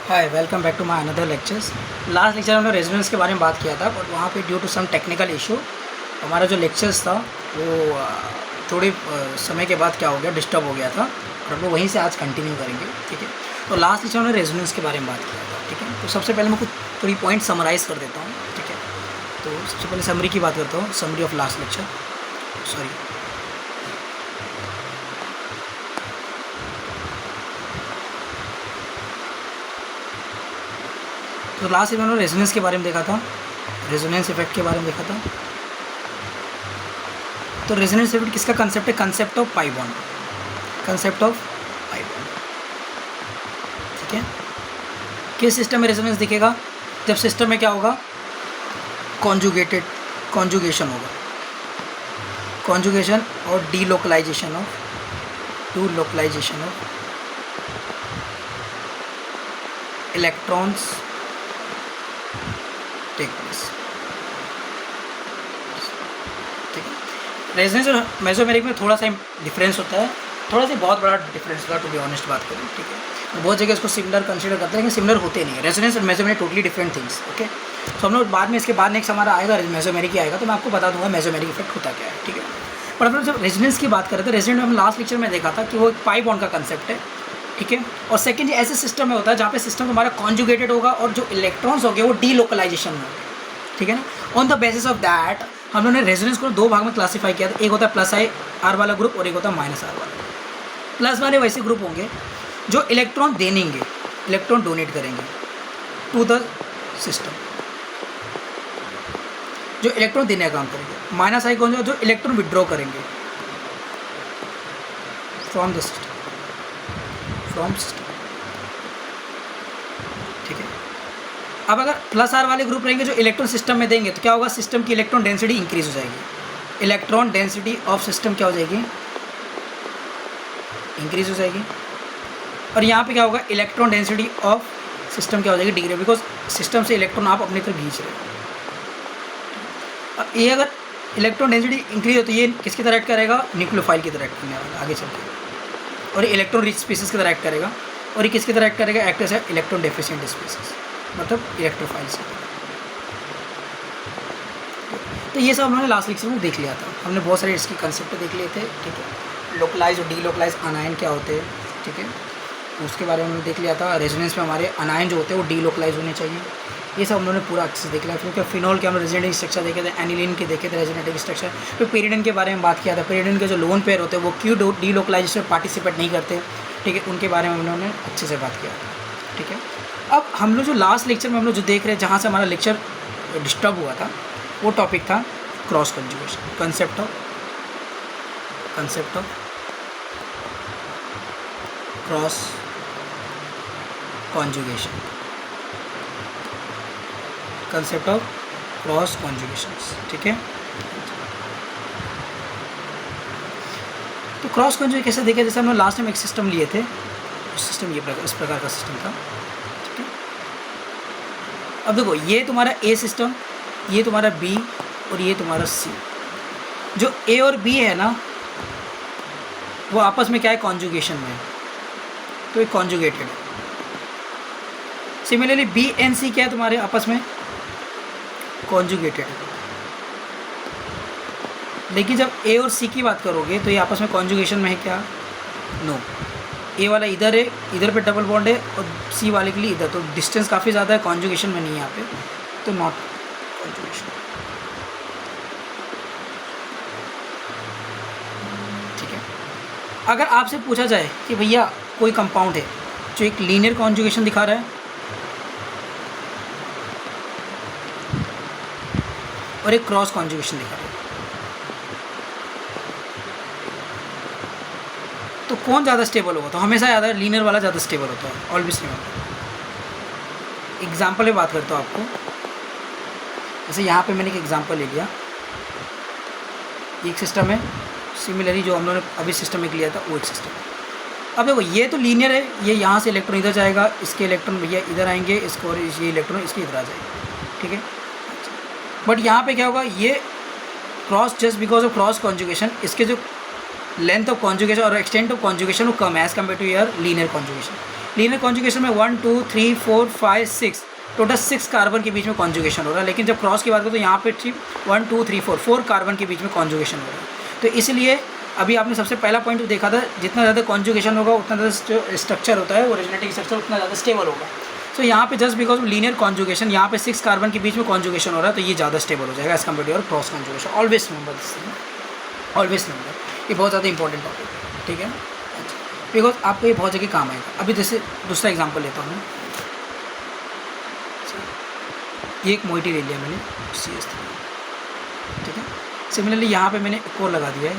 Hi welcome back to my another lectures. Last lecture हमने resonance के बारे में बात किया था, बट वहाँ पे due to some technical issue हमारा जो लेक्चर्स था वो थोड़ी समय के बाद क्या हो गया, डिस्टर्ब हो गया था और हम लोग वहीं से आज कंटिन्यू करेंगे। ठीक है, तो लास्ट लेक्चर हमने रेजोनेंस के बारे में बात किया था। ठीक है, तो सबसे पहले मैं कुछ थोड़ी पॉइंट समराइज़ कर देता हूँ। ठीक है, तो सबसे पहले समरी की बात करता हूँ, summary of last lecture. Sorry, तो लास्ट में हमने रेजोनेंस के बारे में देखा था, रेजोनेंस इफेक्ट के बारे में देखा था। तो रेजोनेंस इफेक्ट किसका कंसेप्ट है? Concept of pi bond, concept of pi bond. ठीक है, किस सिस्टम में रेजोनेंस दिखेगा? जब सिस्टम में क्या होगा, कॉन्जुगेटेड कॉन्जुगेशन होगा, कॉन्जुगेशन और delocalisation of electrons take place. ठीक है, रेजोनेंस और मेसोमेरिक में थोड़ा सा डिफरेंस होता है, थोड़ा सा बहुत बड़ा डिफरेंस होगा, टू बी ऑनेस्ट बात करें। ठीक है, तो बहुत जगह इसको सिमिलर कंसीडर करते हैं, लेकिन सिमिलर होते नहीं है। रेजोनेंस और mesomeric totally different things. Okay, तो हम लोग बाद में इसके बाद नेक्स्ट हमारा आएगा मेसोमेरिक ही आएगा, तो मैं आपको बता दूंगा मेसोमेरिक इफेक्ट होता क्या है। ठीक है, पर हम लोग जब रेजोनेंस की बात करें तो रेजोनेंस में हम लास्ट लेक्चर में देखा था कि वो एक पाई बॉन्ड का कंसेप्ट है। ठीक है, और सेकंड ऐसे सिस्टम में होता है जहाँ पे सिस्टम हमारा कॉन्जुगेटेड होगा और जो इलेक्ट्रॉन्स हो गए वो डीलोकलाइजेशन में होंगे। ठीक है ना, on the basis of that हम लोगों ने रेजोनेंस को दो भाग में क्लासीफाई किया था। एक होता है प्लस आई आर वाला ग्रुप और एक होता है माइनस आर वाला। प्लस वाले वैसे ग्रुप होंगे जो इलेक्ट्रॉन देंगे, इलेक्ट्रॉन डोनेट करेंगे टू द सिस्टम, जो इलेक्ट्रॉन देने का काम करेंगे। माइनस आई कौन जो इलेक्ट्रॉन विड्रॉ करेंगे from the system, from system. ठीक है, अब अगर प्लस आर वाले ग्रुप रहेंगे जो इलेक्ट्रॉन सिस्टम में देंगे तो क्या होगा, सिस्टम की इलेक्ट्रॉन डेंसिटी इंक्रीज हो जाएगी। इलेक्ट्रॉन डेंसिटी ऑफ सिस्टम क्या हो जाएगी, इंक्रीज हो जाएगी। और यहाँ पे क्या होगा, इलेक्ट्रॉन डेंसिटी ऑफ सिस्टम क्या हो जाएगी, डिग्री, बिकॉज सिस्टम से इलेक्ट्रॉन आप अपनी तरफ खींच रहे हो। अब ये अगर इलेक्ट्रॉन डेंसिटी इंक्रीज हो तो ये किसकी तरह एक्ट करेगा, न्यूक्लियोफाइल की तरह एक्ट करने वाला आगे चल के, और इलेक्ट्रॉन रिच स्पीसीज की तरह एक्ट करेगा। और ये किसकी तरह एक्ट करेगा, act as electron deficient species, मतलब इलेक्ट्रोफाइल्स। तो ये सब हमने लास्ट लेक्चर में देख लिया था, हमने बहुत सारे इसकी कंसेप्ट देख लिए थे। ठीक है, लोकलाइज और डीलोकलाइज अनायन क्या होते हैं, ठीक है, उसके बारे में हमने देख लिया था। रेजोनेंस में हमारे अनायन जो होते हैं वो डीलोकलाइज होने चाहिए। ये सब हम लोगों ने पूरा अच्छे से देख लिया। क्योंकि फिनॉल के हम रेजोनेटिक स्ट्रक्चर देखे थे, एनिलीन के देखे थे रेजोनेटिक स्ट्रक्चर। फिर पेरिडीन के बारे में बात किया था, पेरिडीन के जो लोन पेयर होते हैं वो क्यों डीलोकलाइजेशन में पार्टिसिपेट नहीं करते। ठीक है, उनके बारे में हम लोगों ने अच्छे से बात किया था। ठीक है, अब हम लोग जो लास्ट लेक्चर में हम लोग जो देख रहे हैं, जहाँ से हमारा लेक्चर डिस्टर्ब हुआ था, वो टॉपिक था cross conjugation, concept of cross conjugation, concept of cross conjugations. ठीक है, तो क्रॉस कॉन्जुगेशन कैसे देखे, जैसे हम लोग लास्ट टाइम एक सिस्टम लिए थे, सिस्टम ये इस प्रकार का सिस्टम था। ठीक है, अब देखो ये तुम्हारा ए सिस्टम, ये तुम्हारा बी और ये तुम्हारा सी। जो ए और बी है ना, वो आपस में क्या है, कॉन्जुगेशन में है, तो ये कॉन्जुगेटेड है। सिमिलरली बी एंड सी क्या है तुम्हारे आपस में, कॉन्जुगेटेड है। लेकिन जब ए और सी की बात करोगे तो ये आपस में कॉन्जुगेशन में है क्या, नो। ए वाला इधर है, इधर पे डबल बॉन्ड है, और सी वाले के लिए इधर, तो डिस्टेंस काफ़ी ज़्यादा है, कॉन्जुगेशन में नहीं है यहाँ पे, तो नॉट कॉन्जुगेशन। ठीक है, अगर आपसे पूछा जाए कि भैया कोई कंपाउंड है जो एक लीनियर कॉन्जुगेशन दिखा रहा है और एक क्रॉस कॉन्जुगेशन दिखा रहा है, तो कौन ज़्यादा स्टेबल होगा, तो हमेशा ज़्यादा लीनियर वाला ज़्यादा स्टेबल होता है, ऑलवेज नहीं। एग्जाम्पल में बात करता हूँ आपको, जैसे यहाँ पे मैंने एक एग्जांपल ले लिया, एक सिस्टम है, सिमिलरली जो हम लोगों ने अभी सिस्टम एक लिया था वो एक सिस्टम है। अब देखो ये तो लीनियर है, ये यहाँ से इलेक्ट्रॉन इधर जाएगा, इसके इलेक्ट्रॉन भैया इधर आएंगे, इसको और ये इलेक्ट्रॉन इसके इधर आ जाएगा। ठीक है, बट यहाँ पे क्या होगा, ये cross just because of cross conjugation, इसके जो लेंथ ऑफ कॉन्जुगेशन और एक्सटेंट ऑफ कॉन्जुगेशन वो कम है as compare to your linear conjugation. Linear conjugation में 1 2 3 4 5 6 टोटल 6 कार्बन के बीच में कॉन्जुगेशन हो रहा है, लेकिन जब क्रॉस की बात करो तो यहाँ पे 1 2 3 4 कार्बन के बीच में कॉन्जुगेशन हो रहा है। तो इसलिए अभी आपने सबसे पहला पॉइंट देखा था, जितना ज़्यादा कॉन्जुगेशन होगा उतना ज़्यादा जो स्ट्रक्चर होता है, ओरिजिनेटिंग स्ट्रक्चर उतना ज़्यादा स्टेबल होगा। तो यहाँ पे जस्ट बिकॉज लीनियर कॉन्जुगेशन, यहाँ पे 6 कार्बन के बीच में कॉन्जुगेशन हो रहा है, तो ये ज़्यादा स्टेबल हो जाएगा एज कम्पेयर टू और cross conjugation. Always remember this, always remember, ये बहुत ज़्यादा इंपॉर्टेंट टॉपिक है, ठीक है। अच्छा, बिकॉज आपको ये बहुत जगह काम आएगा। अभी जैसे दूसरा एग्जाम्पल लेता हूँ, ये एक मोइटी ले लिया मैंने CH3, ठीक है। सिमिलरली यहाँ पे मैंने एक और लगा दिया है।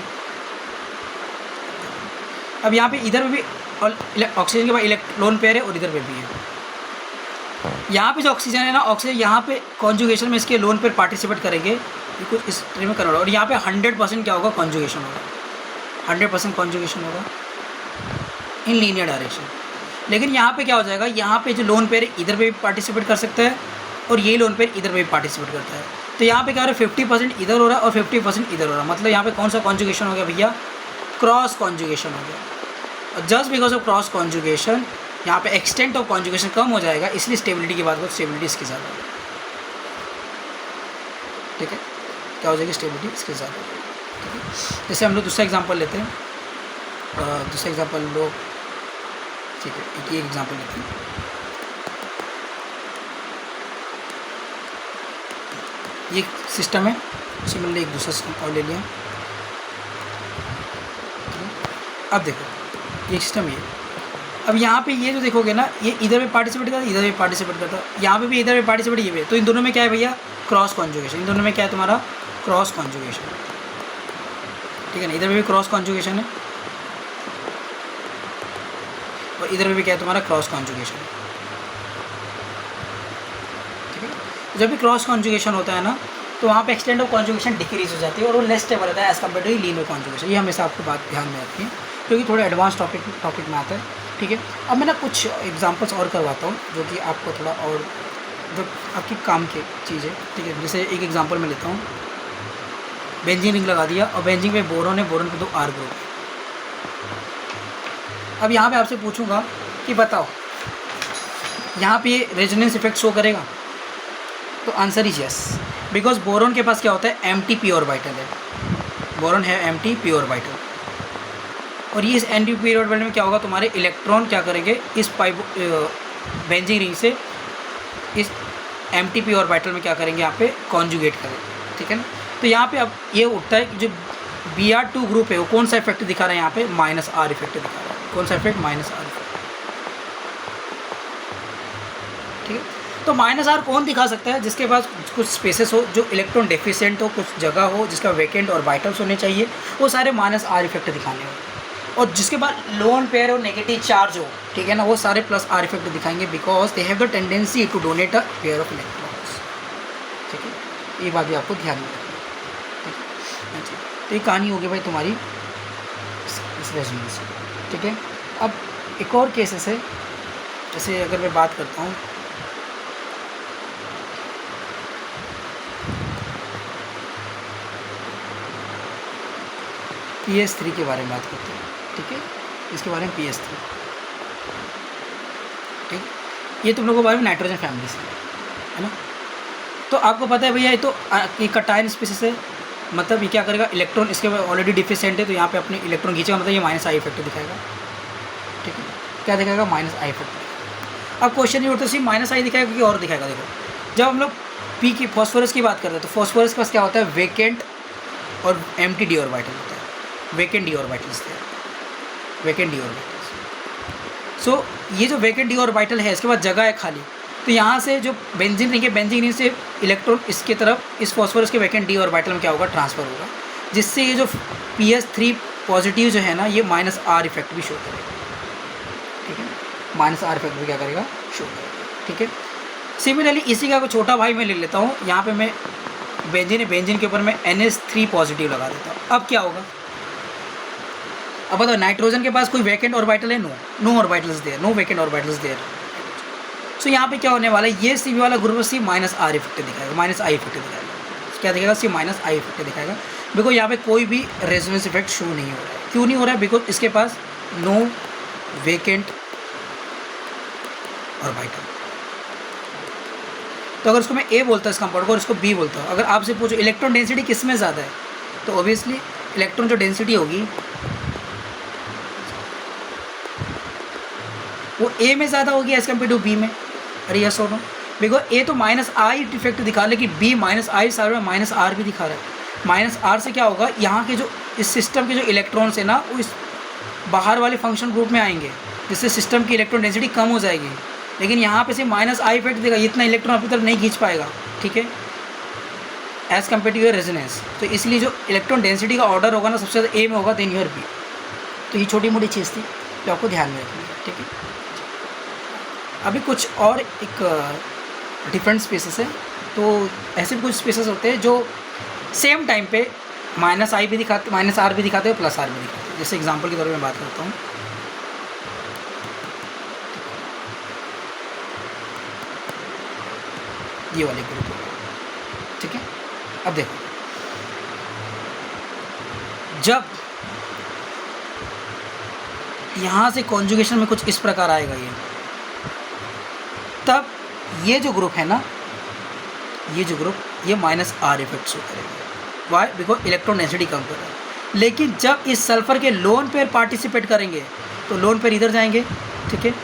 अब यहाँ पे इधर भी ऑक्सीजन के बाद लोन पेयर है और इधर पे भी है। यहाँ पे जो ऑक्सीजन है ना, ऑक्सीजन यहाँ पे कॉन्जुगेशन में इसके लोन पेयर पार्टिसिपेट करेंगे, कुछ इस ट्रे में करना होगा, और यहाँ पे 100% क्या होगा, कॉन्जुगेशन होगा, 100% कॉन्जुगेशन होगा इन लीनियर डायरेक्शन। लेकिन यहाँ पे क्या हो जाएगा, यहाँ पे जो लोन पेयर इधर पे भी पार्टिसिपेट कर सकता है और ये लोन पेयर इधर पे भी पार्टिसिपेट करता है। तो यहाँ पे क्या हो रहा है, 50% इधर हो रहा है और 50% इधर हो रहा है। मतलब यहाँ पे कौन सा कॉन्जुगेशन हो गया भैया, क्रॉस कॉन्जुगेशन हो गया। और just because of cross conjugation यहाँ पे एक्सटेंट ऑफ कॉन्जुगेशन कम हो जाएगा, इसलिए स्टेबिलिटी की बात करो, स्टेबिलिटी इसके साथ है, ठीक है। क्या हो जाएगी, स्टेबिलिटी इसके साथ है, ठीक है। जैसे हम लोग दूसरा एग्जांपल लेते हैं, दूसरा एग्जांपल लो, ठीक है, एक एग्जांपल लेते हैं। ये सिस्टम है, सिमिलरली एक दूसरा सिस्टम और ले लिया। अब देखो ये सिस्टम ये, अब यहाँ पे ये जो देखोगे ना, ये इधर भी पार्टिसिपेट करता है, इधर भी पार्टिसिपेट करता है, यहाँ पे भी इधर भी पार्टिसिपेट, ये भी। तो इन दोनों में क्या है भैया, क्रॉस कॉन्जुगेशन। इन दोनों में क्या है तुम्हारा, क्रॉस कॉन्जुगेशन, ठीक है ना। इधर में भी क्रॉस कॉन्जुगेशन है और इधर में भी क्या है तुम्हारा, क्रॉस कॉन्जुगेशन, ठीक है। जब भी क्रॉस कॉन्जुगेशन होता है ना, तो वहाँ पे एक्सटेंट ऑफ कॉन्जुगेशन डिक्रीज हो जाती है और वो लेस स्टेबल रहता है as compare to linear conjugation. ये हमेशा आपको बात ध्यान में रखनी है, क्योंकि थोड़ा एडवांस टॉपिक में आता है, ठीक है। अब मैं ना कुछ एग्जांपल्स और करवाता हूँ जो कि आपको थोड़ा और जो आपकी काम की चीज़ है, ठीक है। जैसे एक एग्जांपल मैं लेता हूँ, बेंजीन रिंग लगा दिया और बेंजीन में बोरोन है, बोरोन पे 2 R ग्रुप। अब यहाँ पे आपसे पूछूंगा कि बताओ यहाँ पे ये रेजोनेंस इफेक्ट शो करेगा, तो answer is yes, because boron के पास क्या होता है, एम्प्टी पी ऑर्बिटल है, बोरोन है एम्प्टी पी ऑर्बिटल। और ये इस एम्प्टी पी ऑर्बिटल में क्या होगा, तुम्हारे इलेक्ट्रॉन क्या करेंगे, इस बेंजीन रिंग से इस एम्प्टी पी ऑर्बिटल में क्या करेंगे, यहाँ पे कॉन्जुगेट करेंगे, ठीक है ना। तो यहाँ पे अब ये उठता है कि जो Br2 ग्रुप है वो कौन सा इफेक्ट दिखा रहा है, यहाँ पे -R इफेक्ट दिखा रहा है। कौन सा इफेक्ट, -R इफेक्ट, ठीक है। तो -R कौन दिखा सकता है, जिसके पास कुछ स्पेसेस हो, जो इलेक्ट्रॉन डेफिशिएंट हो, कुछ जगह हो जिसका वैकेंट और वाइटल्स होने चाहिए, वो सारे -R इफेक्ट दिखाने हो। और जिसके बाद लोन पेयर और नेगेटिव चार्ज हो, ठीक है ना, वो सारे +R इफेक्ट दिखाएंगे, because they have the tendency to donate a pair of electrons, ठीक है। ये बात भी आपको ध्यान में रखनी है, ठीक है। तो ये कहानी होगी भाई तुम्हारी इस रेजोनेंस की, ठीक है। अब एक और केसेस है, जैसे अगर मैं बात करता हूँ, PS3 के बारे में बात करते हैं, ठीक है। इसके बारे में PS3, ठीक, ये तुम लोगों के बारे में नाइट्रोजन फैमिली से है ना। तो आपको पता है भैया, ये तो कटायन स्पीसीज है, मतलब ये क्या करेगा, इलेक्ट्रॉन इसके ऑलरेडी डिफिशिएंट है, तो यहाँ पे अपने इलेक्ट्रॉन खींचेगा, मतलब ये -I इफेक्ट दिखाएगा, ठीक है। क्या दिखाएगा, -I इफेक्ट। अब क्वेश्चन ये उठता है, सिर्फ -I दिखाएगा कि और दिखाएगा। देखो, जब हम लोग P की फॉस्फोरस की बात करते हैं, तो फॉस्फोरस के पास क्या होता है, वेकेंट और एम्प्टी डी ऑर्बिटल होता है, वेकेंट डी ऑर्बिटल्स थे, वेकेंट डी ऑर्बिटल्स। सो ये जो वेकेंट डी ऑर्बिटल है, इसके बाद जगह है खाली, तो यहाँ से जो बेंजीन रिंग है, बेंजीन रिंग से इलेक्ट्रॉन इसके तरफ, इस फॉस्फोरस के वेकेंट डी ऑर्बिटल में क्या होगा, ट्रांसफ़र होगा, जिससे ये जो PS3 पॉजिटिव जो है ना, ये -R इफेक्ट भी शो करेगा, ठीक है। -R इफेक्ट भी क्या करेगा, शो करेगा, ठीक है। सिमिलरली इसी का कोई छोटा भाई मैं ले लेता हूँ, यहाँ पे मैं बेंजीन के ऊपर मैं NH3 पॉजिटिव लगा देता हूँ। अब क्या होगा, अब बताओ, नाइट्रोजन के पास कोई वैकेंट ऑर्बिटल है, no orbitals there, no vacant orbitals there. So यहाँ पे क्या होने वाला है, ये सी वाला ग्रुप सी -R इफेक्ट दिखाएगा, -I इफेक्ट दिखाएगा। क्या दिखाएगा, सी -I इफेक्ट दिखाएगा, बिकॉज यहाँ पे कोई भी रेजोनेंस इफेक्ट शो नहीं हो रहा है। क्यों नहीं हो रहा है, बिकॉज इसके पास नो वेकेंट और वाइटल। तो अगर इसको मैं ए बोलता हूँ इस कंपाउंड को और इसको बी बोलता हूँ, अगर आपसे पूछो इलेक्ट्रॉन डेंसिटी किस में ज़्यादा है, तो ऑब्वियसली इलेक्ट्रॉन जो डेंसिटी होगी वो ए में ज़्यादा होगी एज़ कम्पेयर टू बी में। अरे यस और नो? बिकॉज ए तो माइनस आई इफेक्ट दिखा रहा है, लेकिन बी माइनस आई सारे में माइनस आर भी दिखा रहा है। माइनस आर से क्या होगा, यहाँ के जो इस सिस्टम के जो इलेक्ट्रॉन्स है ना वो इस बाहर वाले फंक्शन ग्रुप में आएंगे, जिससे सिस्टम की इलेक्ट्रॉन डेंसिटी कम हो जाएगी। लेकिन यहाँ पे से माइनस आई इफेक्ट देगा, इतना इलेक्ट्रॉन अपनी तरफ नहीं खींच पाएगा, ठीक है, as compare to your resonance. तो इसलिए जो इलेक्ट्रॉन डेंसिटी का ऑर्डर होगा ना सबसे ज़्यादा ए में होगा, देन योर बी। तो ये छोटी मोटी चीज़ थी जो आपको ध्यान में रखनी है, ठीक है। अभी कुछ और एक डिफरेंट स्पेसेस है, तो ऐसे भी कुछ स्पेसेस होते हैं जो सेम टाइम पे माइनस आई भी दिखाते, माइनस आर भी दिखाते हैं, प्लस आर भी दिखाते हैं। जैसे एग्जांपल के तौर पे मैं बात करता हूँ, ये वाले ग्रुप, ठीक है। अब देखो, जब यहाँ से कॉन्जुगेशन में कुछ इस प्रकार आएगा ये, तब ये जो ग्रुप है ना, ये जो ग्रुप, ये माइनस आर इफेक्ट शो करेगा। वाई? बिकॉज इलेक्ट्रॉन डेंसिटी कम कर रहा है। लेकिन जब इस सल्फर के लोन पेयर पार्टिसिपेट करेंगे तो लोन पेयर इधर जाएंगे, ठीक है,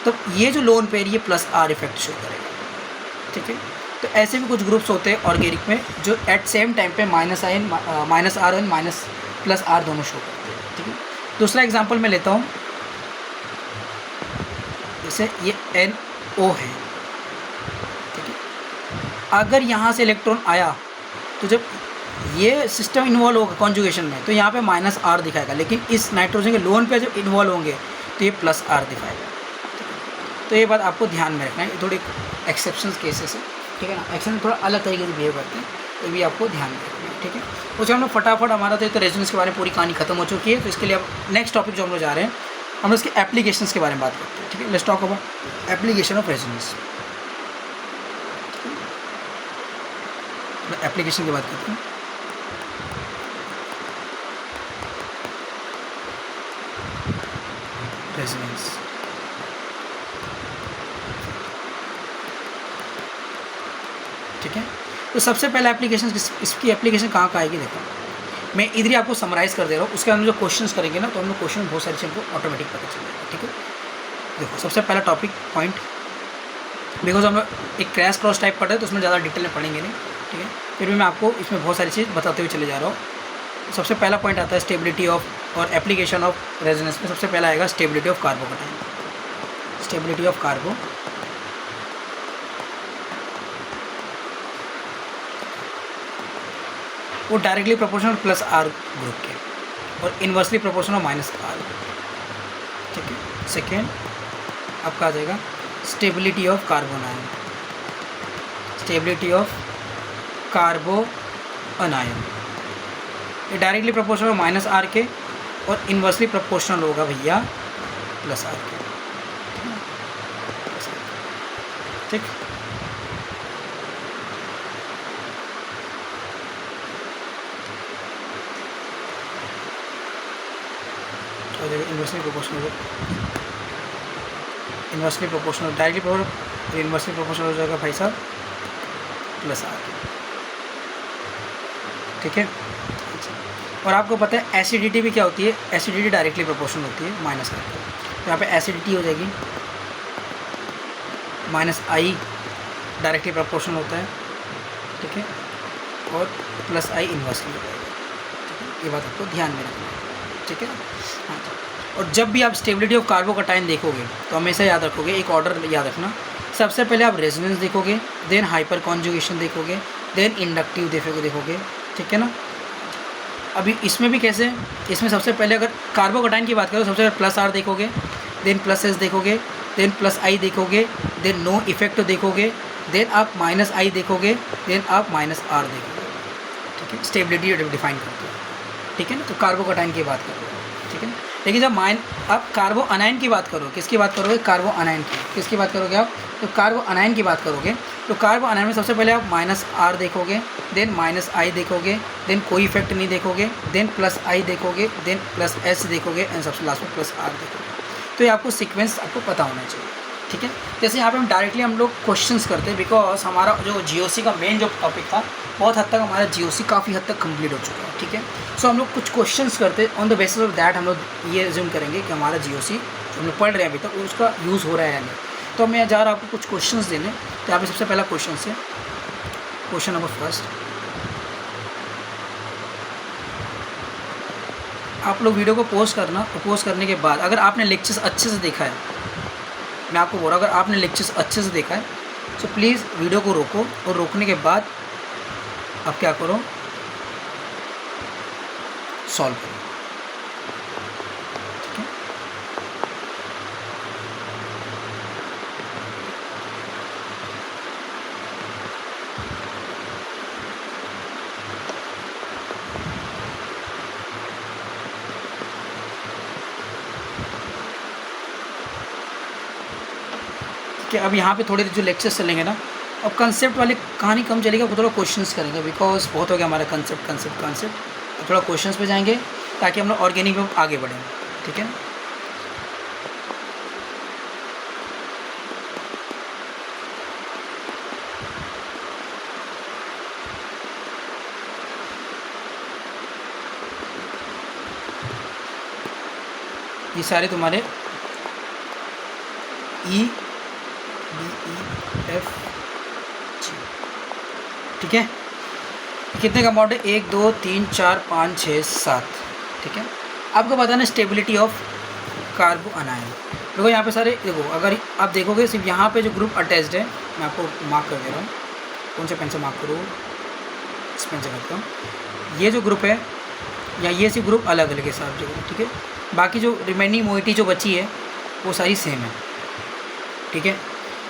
तो ये जो लोन पेयर ये प्लस आर इफेक्ट शो करेगा, ठीक है। तो ऐसे भी कुछ ग्रुप्स होते हैं ऑर्गेनिक में जो एट सेम टाइम पे minus R and minus plus R दोनों शो करते हैं, ठीक है। दूसरा एग्जांपल मैं लेता हूँ, जैसे ये NO है, ठीक है। अगर यहाँ से इलेक्ट्रॉन आया तो जब ये सिस्टम इन्वॉल्व होगा कॉन्जुगेशन में तो यहाँ पे माइनस आर दिखाएगा, लेकिन इस नाइट्रोजन के लोन पे जब इन्वॉल्व होंगे तो ये प्लस आर दिखाएगा, ठीक है। तो ये बात आपको ध्यान में रखना है, ये थोड़ी एक्सेप्शन केसेस है, ठीक है ना। एक्सेप्शन थोड़ा अलग तरीके से बिहेव करते हैं, तो ये भी आपको ध्यान में रखना है, ठीक है। तो हम लोग फटाफट, हमारा तो रेजोनेंस के बारे में पूरी कहानी खत्म हो चुकी है। तो इसके लिए अब नेक्स्ट टॉपिक जो हम लोग जा रहे हैं, हम लोग इसके एप्लीकेशंस के बारे में बात करते हैं, ठीक है। Let's talk about application of resonance. Application की बात करते हैं। रेजोनेंस, ठीक है। तो सबसे पहला एप्लीकेशन, इसकी एप्लीकेशन कहाँ कहाँ आएगी, देखो मैं इधर ही आपको समराइज़ कर दे रहा हूँ। उसके अंदर जो क्वेश्चंस करेंगे ना, तो हम लोग क्वेश्चन बहुत सारी चीज़ों को ऑटोमेटिक पता चल जाएगा, ठीक है। देखो सबसे पहला टॉपिक पॉइंट, बिकॉज हम लोग एक क्रैश क्रॉस टाइप पढ़े तो उसमें ज़्यादा डिटेल में पढ़ेंगे नहीं, ठीक है। फिर भी मैं आपको इसमें बहुत सारी चीज़ बताते हुए चले जा रहा हूँ। सबसे पहला पॉइंट आता है स्टेबिलिटी ऑफ और एप्लीकेशन ऑफ रेजोनेंस में। सबसे पहला आएगा stability of carbocation. Stability of carbo, वो directly proportional plus R group के और इन्वर्सली प्रोपोर्शनल माइनस आर, ठीक है। सेकेंड आपका आ जाएगा stability of carbon ion. Stability of कार्बो अनायन, ये डायरेक्टली प्रोपोर्शनल माइनस आर के और इन्वर्सली प्रोपोर्शनल होगा भैया प्लस आर के, ठीक। Inversely proportional, inversely proportional directly proportional, inversely proportional हो जाएगा भाई साहब प्लस आर, ठीक है। और आपको पता है एसिडिटी भी क्या होती है, एसिडिटी डायरेक्टली प्रोपोर्शनल होती है माइनस आर। तो यहाँ पे एसिडिटी हो जाएगी माइनस आई, डायरेक्टली प्रोपोर्शनल होता है, ठीक है, और प्लस आई इन्वर्सली हो जाएगा, ठीक है। ये बात आपको ध्यान में रखना है, ठीक है। हाँ, और जब भी आप स्टेबिलिटी ऑफ कार्बोकटाइन देखोगे तो हमेशा याद रखोगे, एक ऑर्डर याद रखना, सबसे पहले आप रेजोनेंस देखोगे, देन हाइपर कॉन्जुगेशन देखोगे, देन इंडक्टिव देखोगे, ठीक है ना। अभी इसमें भी कैसे, इसमें सबसे पहले अगर कार्बोकटाइन की बात करो सबसे पहले प्लस आर देखोगे, देन प्लस एस देखोगे, देन प्लस आई देखोगे, देन नो इफेक्ट देखोगे, देन आप माइनस आई देखोगे, देन आप माइनस आर देखोगे, ठीक है। स्टेबिलिटी डिफाइन करते हो, ठीक है ना। तो कार्बोकटाइन की बात करोगे, ठीक है ना। लेकिन जब आप कार्बो अनायन की बात करो, किसकी बात करोगे, कार्बो अनायन की, किसकी बात करोगे आप, तो कार्बो अनायन की बात करोगे तो कार्बो अनायन में सबसे पहले आप माइनस आर देखोगे, देन माइनस आई देखोगे, देन कोई इफेक्ट नहीं देखोगे, देन प्लस आई देखोगे, देन प्लस एस देखोगे, एंड सबसे लास्ट में प्लस आर देखोगे। तो ये आपको सीक्वेंस आपको पता होना चाहिए, ठीक है। जैसे यहाँ पे हम डायरेक्टली हम लोग क्वेश्चंस करते हैं, बिकॉज हमारा जो जीओसी का मेन जो टॉपिक था बहुत हद तक हमारा जीओसी काफ़ी हद तक कंप्लीट हो चुका है, ठीक है। सो हम लोग कुछ क्वेश्चंस करते हैं, on the basis of that हम लोग ये रिज्यूम करेंगे कि हमारा जीओसी जो हम लोग पढ़ रहे हैं अभी तक उसका यूज़ हो रहा है या नहीं। तो मैं जा रहा हूँ आपको कुछ क्वेश्चंस देने। तो यहाँ पे सबसे पहला क्वेश्चन है, क्वेश्चन नंबर फर्स्ट। आप लोग वीडियो को पॉज करना, और पॉज करने के बाद अगर आपने लेक्चर्स अच्छे से देखा है, मैं आपको बोल रहा हूँ अगर आपने लेक्चर्स अच्छे से देखा है तो प्लीज़ वीडियो को रोको, और रोकने के बाद आप क्या करो, सॉल्व करो, ठीक है। कि अब यहाँ पे थोड़े जो लेक्चर्स चलेंगे ना, अब कंसेप्ट वाली कहानी कम चलेगी, वो थोड़ा क्वेश्चंस करेंगे, बिकॉज बहुत हो गया हमारा कंसेप्ट। अब थोड़ा क्वेश्चंस पे जाएंगे ताकि हम लोग ऑर्गेनिक में आगे बढ़ें, ठीक है। ये सारे तुम्हारे ई DEF G, ठीक है। कितने का अमाउंट है, 1 2 3 4 5 6 7, ठीक है। आपको बताना स्टेबिलिटी ऑफ कार्बो अनायन। देखो यहाँ पे सारे, देखो अगर आप देखोगे सिर्फ यहाँ पे जो ग्रुप अटैच्ड है, मैं आपको मार्क कर दे रहा हूँ, कौन से पेन से मार्क करूँ, इस पेन से करता हूँ। ये जो ग्रुप है या ये सिर्फ ग्रुप अलग अलग है साहब जो, ठीक है। बाकी जो रिमेनिंग मोइटी जो बची है वो सारी सेम है, ठीक है।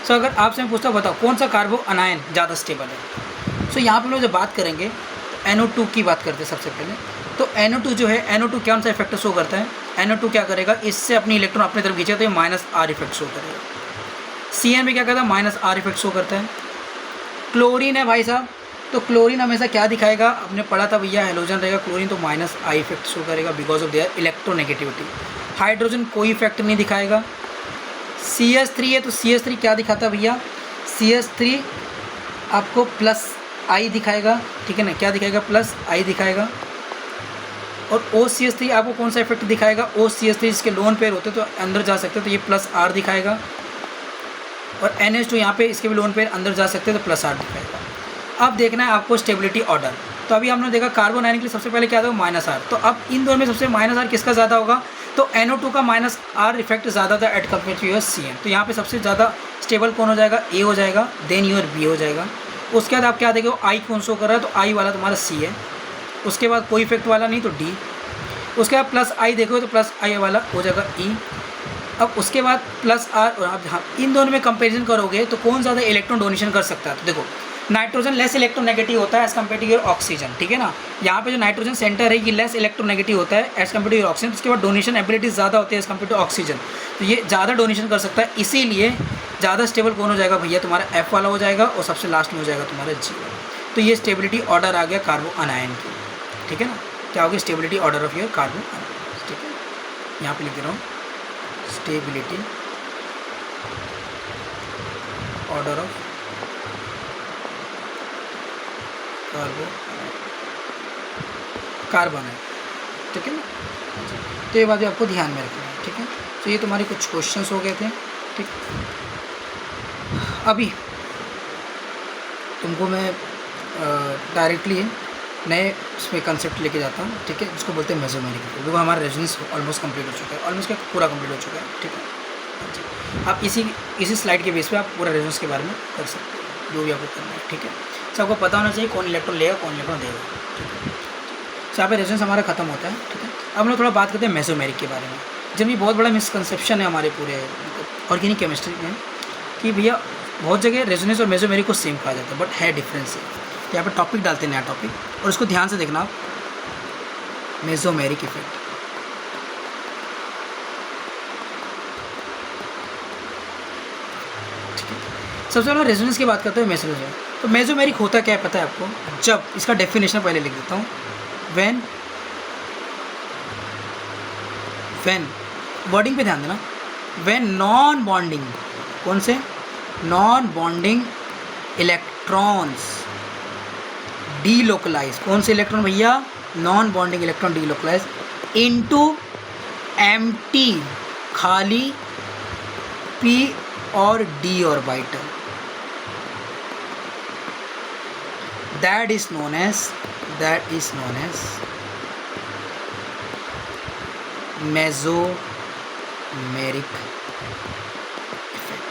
सो अगर आपसे मैं पूछता हूँ बताओ कौन सा कार्बो अनायन ज़्यादा स्टेबल है। सो यहाँ पे हम लोग जब बात करेंगे तो NO2 की बात करते हैं सबसे पहले। तो NO2 जो है, NO2 कौन सा इफेक्ट शो करता है, NO2 क्या करेगा, इससे अपनी इलेक्ट्रॉन अपनी तरफ खींचे तो ये -R इफेक्ट शो करेगा। CN में क्या करता है, -R इफेक्ट शो करता है। क्लोरीन है भाई साहब, तो क्लोरीन हमेशा क्या दिखाएगा, आपने पढ़ा था भैया हेलोजन रहेगा, क्लोरीन तो -I इफेक्ट शो करेगा because of their electronegativity. Hydrogen कोई इफेक्ट नहीं दिखाएगा। CH3 है तो CH3 क्या दिखाता है भैया, CH3 आपको +I दिखाएगा, ठीक है ना, क्या दिखाएगा, +I दिखाएगा। और OCH3 आपको कौन सा इफेक्ट दिखाएगा, OCH3 इसके लोन पेयर होते तो अंदर जा सकते तो ये +R दिखाएगा। और NH2 यहाँ पे इसके भी लोन पेयर अंदर जा सकते तो +R दिखाएगा। अब देखना है आपको स्टेबिलिटी ऑर्डर। तो अभी हमने देखा कार्बन आयन के लिए सबसे पहले क्या था, -R। तो अब इन दोनों में सबसे -R किसका ज़्यादा होगा, तो NO2 का -R इफेक्ट ज़्यादा था as compare to your CN। तो यहाँ पे सबसे ज़्यादा स्टेबल कौन हो जाएगा, A हो जाएगा, देन योर B हो जाएगा। उसके बाद आप क्या देखो, I कौन शो कर रहा है, तो I वाला तुम्हारा C है। उसके बाद कोई इफेक्ट वाला नहीं तो D। उसके बाद +I देखो तो +I वाला हो जाएगा E। अब उसके बाद +R, और आप हाँ इन दोनों में कंपेरिजन करोगे तो कौन ज़्यादा इलेक्ट्रॉन डोनेशन कर सकता है, तो देखो नाइट्रोजन लेस इलेक्ट्रोनेगेटिव होता है as compare to your oxygen, ठीक है ना। यहाँ पे जो नाइट्रोजन सेंटर है ये लेस इलेक्ट्रोनेगेटिव होता है as compare to your oxygen. उसके बाद डोनेशन एबिलिटी ज़्यादा होती है एज कम्पेयर टू ऑक्सीजन, तो ये ज़्यादा डोनेशन कर सकता है, इसीलिए ज़्यादा स्टेबल कौन हो जाएगा भैया, तुम्हारा F वाला हो जाएगा, और सबसे लास्ट में हो जाएगा तुम्हारा G वाला। तो ये स्टेबिलिटी ऑर्डर आ गया कार्बो अनायन की, ठीक है ना। क्या होगी, स्टेबिलिटी ऑर्डर ऑफ योर कार्बो अनायन, ठीक है। यहाँ पे लिख रहा हूँ स्टेबिलिटी ऑर्डर ऑफ कार्बन है, ठीक है ना। तो ये बात भी आपको ध्यान में रखना है, ठीक है। तो ये तुम्हारे कुछ क्वेश्चंस हो गए थे, ठीक। अभी तुमको मैं डायरेक्टली नए इसमें कंसेप्ट लेके जाता हूँ, ठीक है, जिसको बोलते हैं मेसोमेरिक। देखो हमारा रेजोनेंस ऑलमोस्ट कंप्लीट हो चुका है, ऑलमोस्ट क्या पूरा कंप्लीट हो चुका है, ठीक है। आप इसी स्लाइड के बेस पे आप पूरा रेजोनेंस के बारे में कर सकते हो, जो भी आपको करना है, ठीक है। सबको पता होना चाहिए कौन इलेक्ट्रॉन लेगा कौन इलेक्ट्रॉन देगा, ठीक है। यहाँ पे रेजोनेंस हमारा खत्म होता है, ठीक है। अब हम लोग थोड़ा बात करते हैं मेसोमेरिक के बारे में। जब ये बहुत बड़ा मिसकंसेप्शन है हमारे पूरे ऑर्गेनिक केमिस्ट्री में कि भैया बहुत जगह रेजोनेंस और मेसोमेरिक को सेम कहा जाता है, बट है डिफरेंस है। यहाँ पे टॉपिक डालते हैं, नया टॉपिक, और उसको ध्यान से देखना आप, मेसोमेरिक इफेक्ट। सबसे पहले रेजोनेंस की बात करते हैं मेसोमेरिक। तो मेसोमेरिक होता क्या है पता है आपको, जब इसका डेफिनेशन पहले लिख देता हूँ, व्हेन वर्डिंग पे ध्यान देना, व्हेन नॉन बॉन्डिंग कौन से? Non bonding electrons delocalise. कौन से इलेक्ट्रॉन भैया? Non bonding electron delocalise into empty खाली p और d orbital. that is known as mesomeric effect.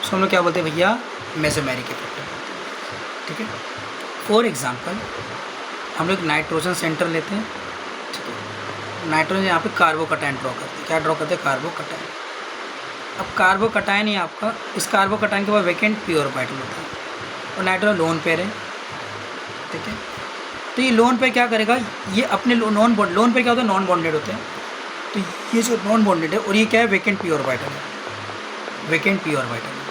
उसको हम लोग क्या बोलते हैं भैया? Mesomeric effect. ठीक है, फॉर एग्जांपल हम लोग नाइट्रोजन सेंटर लेते हैं। ठीक है, नाइट्रोजन यहाँ पे कार्बोकटायन ड्रॉ करते हैं। क्या ड्रॉ करते हैं? कार्बोकटायन। अब कार्बोकटायन ही आपका, इस कार्बोकटायन के बाद वैकेंट p ऑर्बिटल होता है और नाइट्रोजन लोन पेयर है। ठीक है, तो ये लोन पेयर क्या करेगा? ये अपने लोन पेयर क्या होता है? नॉन बॉन्डेड होते हैं। तो ये जो नॉन बॉन्डेड है और ये क्या है? वैकेंट p ऑर्बिटल है, वैकेंट p ऑर्बिटल है।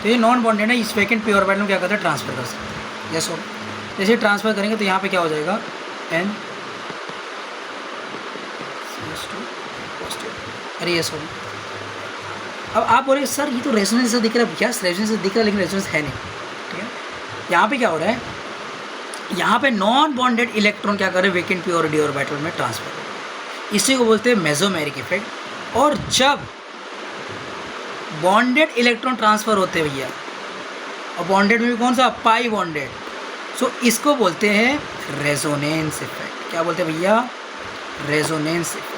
तो ये नॉन बॉन्डेड है, इस वैकेंट p ऑर्बिटल में क्या करता है? ट्रांसफर कर सकते हैं। यस, जैसे ट्रांसफर करेंगे तो यहाँ पे क्या हो जाएगा? n अरे ये सॉरी, अब आप बोले सर ये तो रेजोनेंस से दिख रहा है। यस, रेजोनेंस से दिख रहा है लेकिन रेजोनेंस है नहीं। ठीक है, यहाँ पे क्या हो रहा है? यहाँ पे नॉन बॉन्डेड इलेक्ट्रॉन क्या कर रहे हैं? वैकेंट p और d ऑर्बिटल में ट्रांसफर। इसी को बोलते हैं मेसोमेरिक इफेक्ट। और जब बॉन्डेड इलेक्ट्रॉन ट्रांसफर होते हैं भैया, और बॉन्डेड में भी कौन सा? पाई बॉन्डेड। सो इसको बोलते हैं रेजोनेंस इफेक्ट। क्या बोलते हैं भैया? Resonance effect.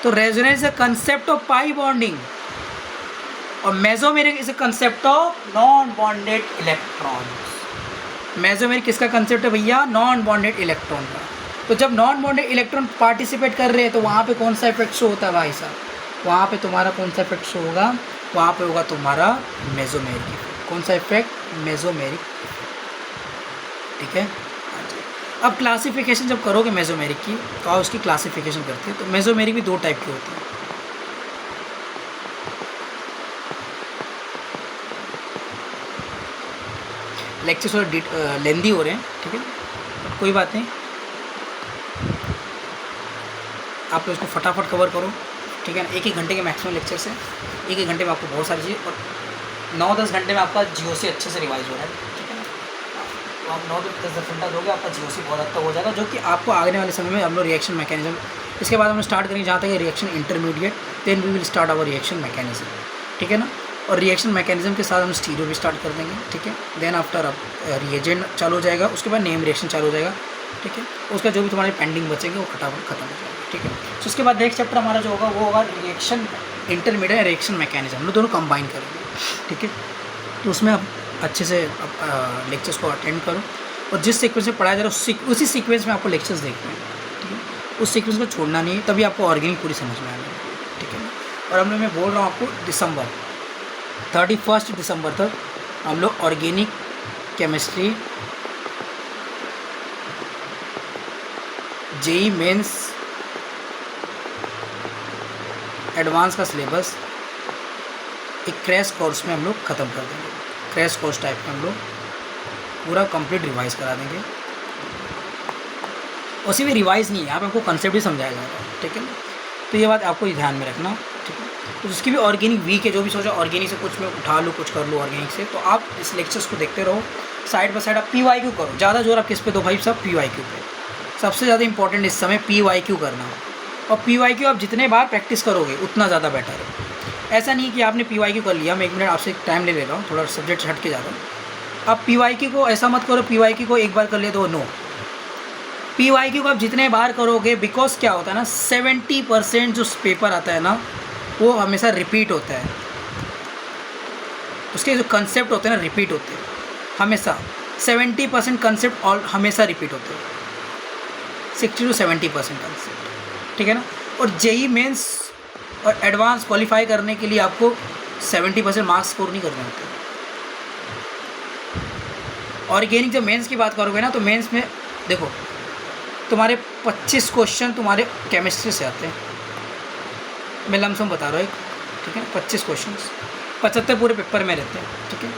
तो resonance is concept of pi bonding और mesomeric is a concept of non bonded electrons. Mesomeric किसका कंसेप्ट है भैया? नॉन बॉन्डेड इलेक्ट्रॉन का। तो जब नॉन बॉन्डेड इलेक्ट्रॉन पार्टिसिपेट कर रहे हैं तो वहाँ पे कौन सा इफेक्ट शो होता है भाई साहब? वहाँ पे तुम्हारा कौन सा इफेक्ट शो होगा? वहाँ पे होगा तुम्हारा मेसोमेरिक इफेक्ट। कौन सा इफेक्ट? मेसोमेरिक। ठीक है, अब क्लासिफिकेशन जब करोगे मेसोमेरिक की तो आप उसकी क्लासिफिकेशन करते हैं। तो मेसोमेरिक भी दो टाइप की होती है। लेक्चर थोड़ा लेंदी हो रहे हैं। ठीक है, कोई बात नहीं, आप लोग इसको फटाफट कवर करो। ठीक है ना, 1-1 घंटे के मैक्सिमम लेक्चर से 1-1 घंटे में आपको बहुत सारी चीज़, और 9-10 घंटे में आपका GOC अच्छे से रिवाइज हो रहा है। ठीक है ना, तो आप 9-10 घंटा दोगे आपका GOC बहुत हद तक हो जाएगा, जो कि आपको आने वाले समय में हम लोग रिएक्शन मैकेनिज्म, इसके बाद हम लोग स्टार्ट करेंगे जहाँ तक reaction intermediate, then we will start our reaction mechanism. ठीक है ना, और रिएक्शन मैकेनिज्म के साथ हम स्टीरियो भी स्टार्ट कर देंगे। ठीक है, देन आफ्टर अब रिएजेंट चालू हो जाएगा, उसके बाद नेम रिएक्शन चालू हो जाएगा। ठीक है, उसका जो भी तुम्हारे पेंडिंग बचेंगे वो फटाफट खत्म हो जाएगा। ठीक है, तो उसके बाद नेक्स्ट चैप्टर हमारा जो होगा वो होगा रिएक्शन इंटरमीडिएट रिएक्शन मैकेनिज्म। हम लोग दोनों कंबाइन करेंगे। ठीक है, तो उसमें आप अच्छे से लेक्चर्स को अटेंड करो और जिस सीक्वेंस में पढ़ाया जा रहा है उसी सीक्वेंस में आपको लेक्चर्स देखने हैं। ठीक है, उस सीक्वेंस को छोड़ना नहीं है, तभी आपको ऑर्गेनिक पूरी समझ में आएगी। ठीक है ना, और हम लोग मैं बोल रहा हूँ आपको 31 दिसंबर तक हम लोग organic chemistry, JEE mains advance का सिलेबस एक क्रैश कोर्स में हम लोग ख़त्म कर देंगे। क्रैश कोर्स टाइप में हम लोग पूरा कंप्लीट रिवाइज करा देंगे। उसी में रिवाइज नहीं है, यहाँ पे हमको कंसेप्ट ही समझाया जा रहा है। ठीक है ना, तो ये बात आपको ध्यान में रखना। ठीक है, तो उसकी भी ऑर्गेनिक वीक है, जो भी सोचा ऑर्गेनिक से कुछ मैं उठा लूँ, कुछ कर लूँ ऑर्गेनिक से, तो आप इस लेक्चर्स को देखते रहो। साइड बाय साइड आप PYQ करो। ज़्यादा जोर आप किस पे दो भाई साहब? PYQ पे। सबसे ज़्यादा इंपॉर्टेंट इस समय PYQ करना, और PYQ आप जितने बार प्रैक्टिस करोगे उतना ज़्यादा बेटर है। ऐसा नहीं कि आपने PYQ कर लिया, मैं 1 मिनट आपसे टाइम ले रहा हूँ, थोड़ा सब्जेक्ट हट के जा रहा हूँ। अब PYQ को ऐसा मत करो PYQ को एक बार कर ले तो नो। PYQ को आप जितने बार करोगे, बिकॉज क्या होता है ना, 70% जो पेपर आता है ना वो हमेशा रिपीट होता है। उसके जो कंसेप्ट होते हैं ना रिपीट होते हैं हमेशा। 70% कंसेप्ट और हमेशा रिपीट होते हैं, 60 to 70% कंसेप्ट। ठीक है ना, और जेई मेंस और एडवांस क्वालिफाई करने के लिए आपको 70% मार्क्स स्कोर नहीं करने होते। ऑर्गेनिक जब मेंस की बात करोगे ना, तो मेंस में देखो तुम्हारे 25 क्वेश्चन तुम्हारे केमिस्ट्री से आते हैं, मैं लमसम बता रहा हूँ एक। ठीक है, 25 क्वेश्चन, 75 पूरे पेपर में रहते हैं। ठीक है,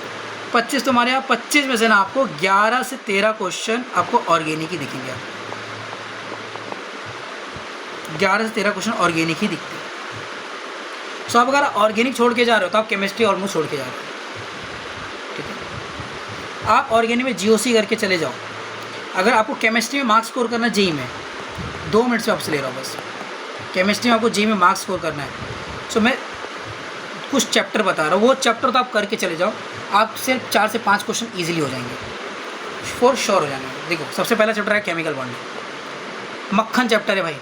25 तुम्हारे यहाँ, 25 में से ना आपको 11 से 13 क्वेश्चन आपको ऑर्गेनिक ही दिखेंगे। 11 से 13 क्वेश्चन ऑर्गेनिक ही दिखते हैं। सो आप अगर ऑर्गेनिक छोड़ के जा रहे हो तो आप केमिस्ट्री ऑलमोस्ट छोड़ के जा रहे हो, ठीक है। आप ऑर्गेनिक में जीओसी करके चले जाओ। अगर आपको केमिस्ट्री में मार्क्स स्कोर करना है जेई में, 2 मिनट से आपसे ले रहा हूँ बस, केमिस्ट्री में आपको जेई में मार्क्स स्कोर करना है। सो मैं कुछ चैप्टर बता रहा हूँ, वो चैप्टर तो आप करके चले जाओ, आपसे 4 से 5 क्वेश्चन ईजिली हो जाएंगे, फॉर श्योर हो जाएंगे। देखो सबसे पहला चैप्टर है केमिकल बॉन्डिंग, मक्खन चैप्टर है भाई,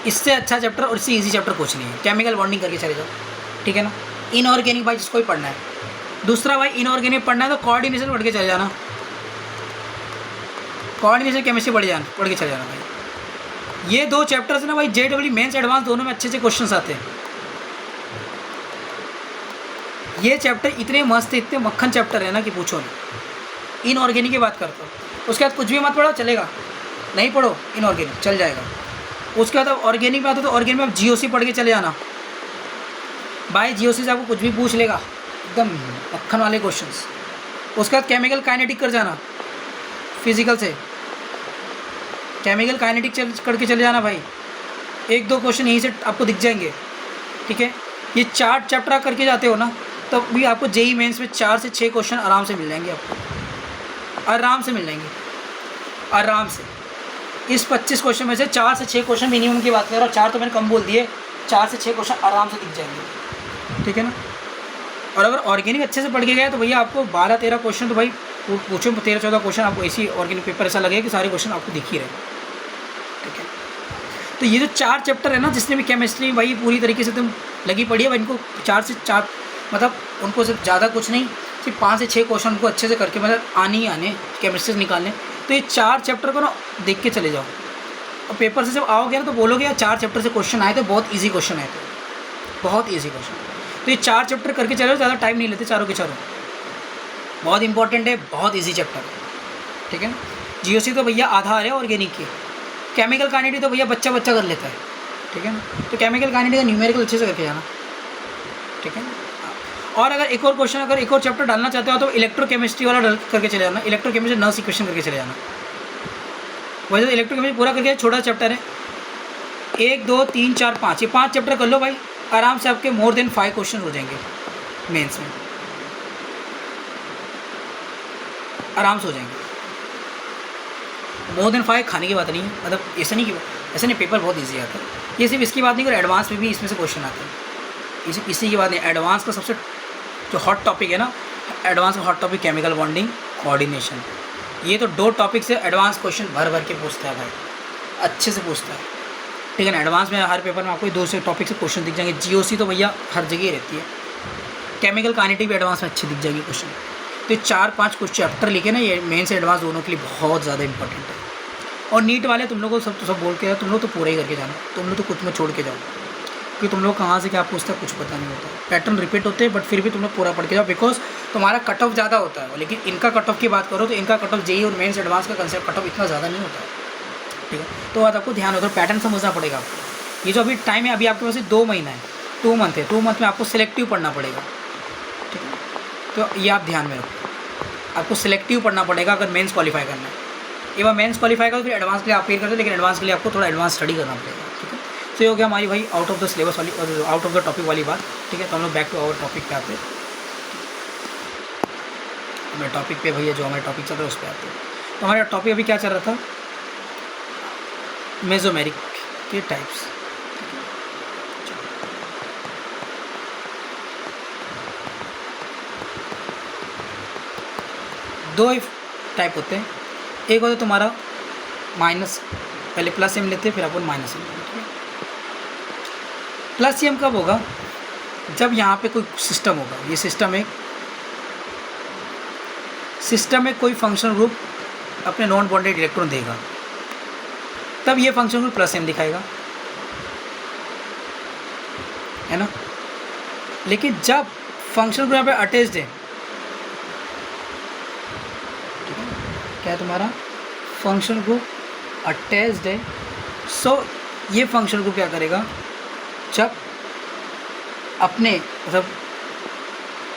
इससे अच्छा चैप्टर और इससे इजी चैप्टर कुछ नहीं है। केमिकल बॉन्डिंग करके चले जाओ, ठीक है ना। इनऑर्गेनिक भाई जिसको ही पढ़ना है, दूसरा भाई इनऑर्गेनिक पढ़ना है तो कोऑर्डिनेशन पढ़ के चले जाना, कोऑर्डिनेशन केमिस्ट्री पढ़ के चले जाना भाई। ये 2 चैप्टर्स ना भाई JEE मेंस एडवांस दोनों में अच्छे से क्वेश्चन आते हैं। ये चैप्टर इतने मस्त, इतने मक्खन चैप्टर है ना कि पूछो नहीं। इनऑर्गेनिक की बात करता हूँ, उसके बाद कुछ भी मत पढ़ो चलेगा, नहीं पढ़ो इनऑर्गेनिक चल जाएगा। उसके बाद अब ऑर्गेनिक में आता तो ऑर्गेनिक में आप जीओसी पढ़ के चले जाना भाई, जीओसी से आपको कुछ भी पूछ लेगा, एकदम मक्खन वाले क्वेश्चंस। उसके बाद केमिकल काइनेटिक कर जाना, फिजिकल से केमिकल काइनेटिक करके चले जाना भाई, 1-2 क्वेश्चन यहीं से आपको दिख जाएंगे, ठीक है। ये 4 चैप्टर आप करके जाते हो ना, तब भी आपको जेई मेंस में 4 से 6 क्वेश्चन आराम से मिल जाएंगे, आपको आराम से मिल जाएंगे, आराम से। इस 25 क्वेश्चन में से 4 से 6 क्वेश्चन मिनिमम की बात कर रहा हूँ, 4 तो मैंने कम बोल दिए, 4 से 6 क्वेश्चन आराम से दिख जाएंगे, ठीक है ना। और अगर ऑर्गेनिक अच्छे से पढ़ के गए तो भैया आपको 12-13 क्वेश्चन तो भाई पूछो, 13-14 क्वेश्चन आपको ऐसी ऑर्गेनिक पेपर ऐसा लगेगा कि सारे क्वेश्चन आपको दिख ही रहे, ठीक है। तो ये जो 4 चैप्टर है ना, जिसने भी केमिस्ट्री भाई पूरी तरीके से तुम लगी पड़ी है, इनको 4 से 4 मतलब उनको सिर्फ ज़्यादा कुछ नहीं, सिर्फ 5 से 6 क्वेश्चन को अच्छे से करके मतलब आने ही आने केमिस्ट्री से निकालने। तो ये 4 चैप्टर को ना देख के चले जाओ, और पेपर से जब आओगे ना तो बोलोगे यार 4 चैप्टर से क्वेश्चन आए थे, बहुत ईजी क्वेश्चन आए थे, बहुत ईजी क्वेश्चन। तो ये 4 चैप्टर करके चले जाओ, ज़्यादा टाइम नहीं लेते, चारों के चारों बहुत इंपॉर्टेंट है, बहुत ईजी चैप्टर है, ठीक है ना। जीओसी तो भैया आधार है ऑर्गेनिक की, केमिकल काइनेटिक तो भैया बच्चा कर लेता है, ठीक है ना। तो केमिकल काइनेटिक का न्यूमेरिकल अच्छे से करके जाना, ठीक है ना। और अगर एक और क्वेश्चन, अगर एक और चैप्टर डालना चाहते हो तो इलेक्ट्रोकेमिस्ट्री वाला डाल करके चले जाना, इलेक्ट्रोकेमिस्ट्री नर्स इक्वेशन करके चले जाना। वैसे तो इलेक्ट्रोकेमिस्ट्री पूरा करके छोटा चैप्टर है, 1, 2, 3, 4, 5, ये 5 चैप्टर कर लो भाई, आराम से आपके मोर देन 5 क्वेश्चन हो जाएंगे मेंस में, आराम से हो जाएंगे। मोर देन 5 खाने की बात नहीं है, मतलब ऐसा नहीं पेपर बहुत ईजी आता है। ये सिर्फ इसकी बात नहीं कर, एडवांस में भी इसमें से क्वेश्चन आते हैं, इसी की बात नहीं। एडवांस का सबसे जो हॉट टॉपिक है ना, एडवांस का hot topic chemical bonding, coordination, ये तो 2 टॉपिक से एडवांस क्वेश्चन भर के पूछता है भाई, अच्छे से पूछता है, ठीक है ना। एडवांस में हर पेपर में आपको 2 से टॉपिक से क्वेश्चन दिख जाएंगे। जीओसी तो भैया हर जगह ही रहती है, केमिकल काइनेटिक भी एडवांस में अच्छी दिख जाएगी क्वेश्चन। तो 4-5 कुछ चैप्टर लिखे ना, ये मेन से एडवांस दोनों के लिए बहुत ज़्यादा इंपॉर्टेंट है। और नीट वाले तुम लोग को सब बोल के, तुम लोग तो पूरा ही करके जाना, तुम लोग तो कुछ में छोड़ के जाओ, क्योंकि तुम लोग कहाँ से क्या पूछता है कुछ पता नहीं होता, पैटर्न रिपीट होते हैं, बट फिर भी तुम लोग पूरा पढ़ के जाओ, बिकॉज तुम्हारा कट ऑफ ज़्यादा होता है। लेकिन इनका कट ऑफ की बात करो तो इनका कट ऑफ जेई और मेंस एडवांस का कंसेप्ट कट ऑफ इतना ज़्यादा नहीं होता है, ठीक है। तो बात आपको ध्यान होता है, पैटर्न समझना पड़ेगा आपको। ये जो अभी टाइम है, अभी आपके पास 2 महीना है, 2 मंथ है, 2 मंथ में आपको सिलेक्टिव पढ़ना पड़ेगा, ठीक है। तो ये आप ध्यान में रखो, आपको सिलेक्टिव पढ़ना पड़ेगा अगर मेंस क्वालिफाई करना है। एक बार मेंस क्वालिफाई करो फिर एडवांस के लिए आप पेयर करते हो, लेकिन एडवांस के लिए आपको थोड़ा एडवांस स्टडी करना पड़ेगा, ठीक है। तो ये हो गया हमारी भाई आउट ऑफ द सिलेबस वाली और आउट ऑफ द टॉपिक वाली बात, ठीक है। तो हम लोग बैक टू आवर टॉपिक पे आते हैं, हमारे टॉपिक पे भैया जो हमारे टॉपिक चल रहा है उस पर आते हैं। तो हमारा टॉपिक अभी क्या चल रहा था, मेसोमेरिक के टाइप्स। दो टाइप होते हैं, एक होता है तुम्हारा माइनस, पहले प्लस एम लेते हैं फिर अपन माइनस एम लेते हैं। प्लस एम कब होगा, जब यहाँ पे कोई सिस्टम होगा, ये सिस्टम में कोई फंक्शनल ग्रुप अपने नॉन बॉन्डेड इलेक्ट्रॉन देगा, तब ये फंक्शनल ग्रुप प्लस एम दिखाएगा, है ना। लेकिन जब फंक्शनल ग्रुप यहाँ पे अटैच्ड है, क्या है तुम्हारा फंक्शनल ग्रुप अटैच्ड है, सो ये फंक्शनल ग्रुप क्या करेगा, जब अपने मतलब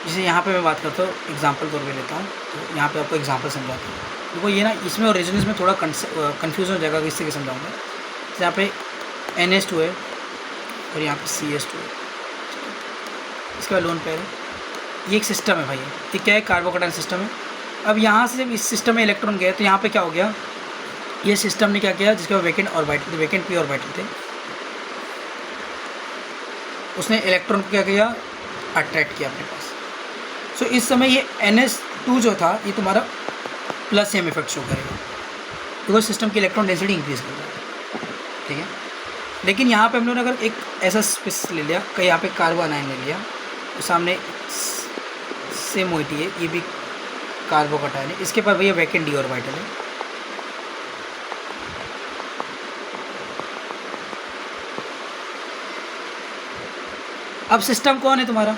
जैसे यहाँ पे मैं बात करता हूँ, एग्जांपल तौर पे लेता हूँ, तो यहाँ पे आपको एग्जांपल समझाता हूँ। देखो ये ना, इसमें और रेजोनेंस में थोड़ा कन्फ्यूजन हो जाएगा, इस तरीके समझाऊँगा। यहाँ पे NH2 है और यहाँ पे CH2 है, इसके बाद लोन पेयर है। ये एक सिस्टम है भाई, ये क्या है, कार्बोकैटायन सिस्टम है। अब यहाँ से जब इस सिस्टम में इलेक्ट्रॉन गए तो यहाँ पे क्या हो गया, ये सिस्टम ने क्या किया, जिसके वैकेंट ऑर्बिटल थे, वैकेंट पी ऑर्बिटल थे, उसने इलेक्ट्रॉन को क्या किया, अट्रैक्ट किया अपने पास। सो इस समय ये NH2 जो था ये तुम्हारा प्लस सेम इफेक्ट शो करेगा, बिकॉज सिस्टम की इलेक्ट्रॉन डेंसिटी इंक्रीज कर रहा है, ठीक है। लेकिन यहाँ पे हम लोगों ने अगर एक ऐसा स्पेस ले लिया, कहीं यहाँ पे कार्बन आयन ले लिया, तो सामने सेम मोइटी है, ये भी कार्बोकैटायन है, इसके पास भैया वैकेंट डी ऑर्बिटल है। अब सिस्टम कौन है तुम्हारा,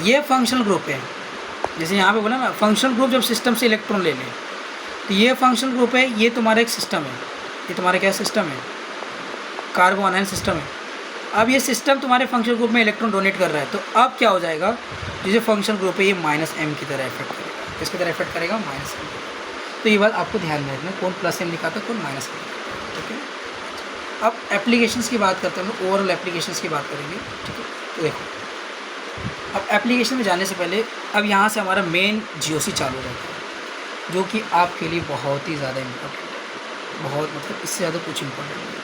ये फंक्शनल ग्रुप है। जैसे यहाँ पे बोला ना, फंक्शनल ग्रुप जब सिस्टम से इलेक्ट्रॉन ले ले, तो ये फंक्शनल ग्रुप है, ये तुम्हारा एक सिस्टम है, ये तुम्हारा क्या सिस्टम है, कार्बन आयन सिस्टम है। अब ये सिस्टम तुम्हारे फंक्शनल ग्रुप में इलेक्ट्रॉन डोनेट कर रहा है, तो अब क्या हो जाएगा, जैसे फंक्शनल ग्रुप है ये -m की तरह इफेक्ट करेगा, किसकी तरह इफेक्ट करेगा, -m। तो ये बात आपको ध्यान में रखना, कौन +m लिखाता है, कौन -m, ठीक है। अब एप्लीकेशंस की बात करते हैं, हम लोग ओवरऑल एप्लीकेशंस की बात करेंगे, ठीक है। तो देखो, अब एप्लीकेशन में जाने से पहले अब यहाँ से हमारा मेन GOC चालू रहता है, जो कि आपके लिए बहुत ही ज़्यादा इम्पोर्टेंट है, बहुत, मतलब इससे ज़्यादा कुछ इम्पोर्टेंट नहीं है,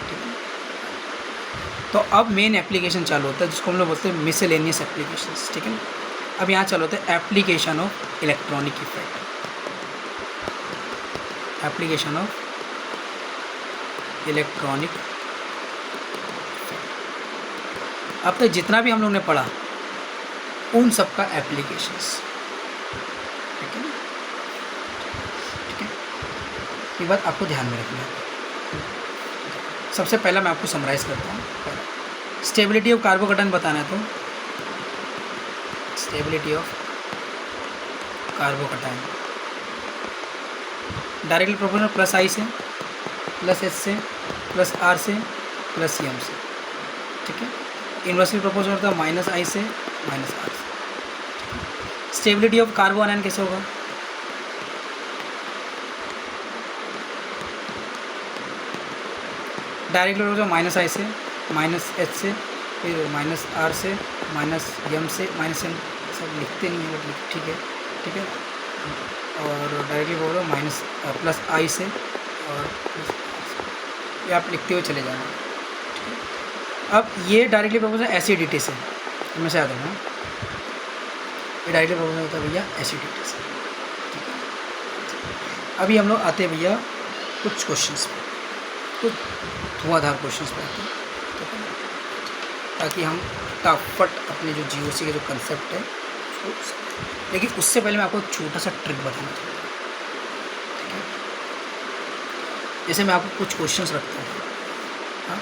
ठीक है। तो अब मेन एप्लीकेशन चालू होता है, जिसको हम लोग बोलते हैं मिसलेनियस एप्लीकेशंस, ठीक है ना। अब यहाँ चालू होता है application of electronic effect, application of electronic. अब तक जितना भी हम लोग ने पढ़ा उन सब का एप्लीकेशंस, ठीक है ना, ठीक है। ये बात आपको ध्यान में रखना है। सबसे पहला मैं आपको समराइज़ करता हूँ, स्टेबिलिटी ऑफ कार्बोकैटायन बताना है, तो stability of carbocation directly proportional +I से, +H से, +R से, +M से, ठीक है। इन्वर्सली प्रोपोर्शनल होता है -I से, -R से। स्टेबिलिटी ऑफ कार्बो आयन कैसे होगा, डायरेक्टली प्रोपोर्शनल -I से, -H से, फिर -R से, -M से, -M, सब लिखते नहीं है, ठीक है, ठीक है। और डायरेक्टली बोलो +I से, और ये आप लिखते हुए चले जाना, ठीक है। अब ये डायरेक्टली प्रोपोर्शनल एसिडिटी से, हमेशा याद रखना, ये डायरेक्टली प्रोपोर्शनल होता है भैया एसिडिटी से, ठीक है। अभी हम लोग आते हैं भैया कुछ क्वेश्चंस पे, कुछ धुआंधार क्वेश्चंस पे आते हैं, ठीक है, ताकि हम फटाफट अपने जो GOC के जो कंसेप्ट है उसको, लेकिन उससे पहले मैं आपको एक छोटा सा ट्रिक बताना चाहता हूँ, ठीक है। जैसे मैं आपको कुछ क्वेश्चंस रखता हूँ, हाँ,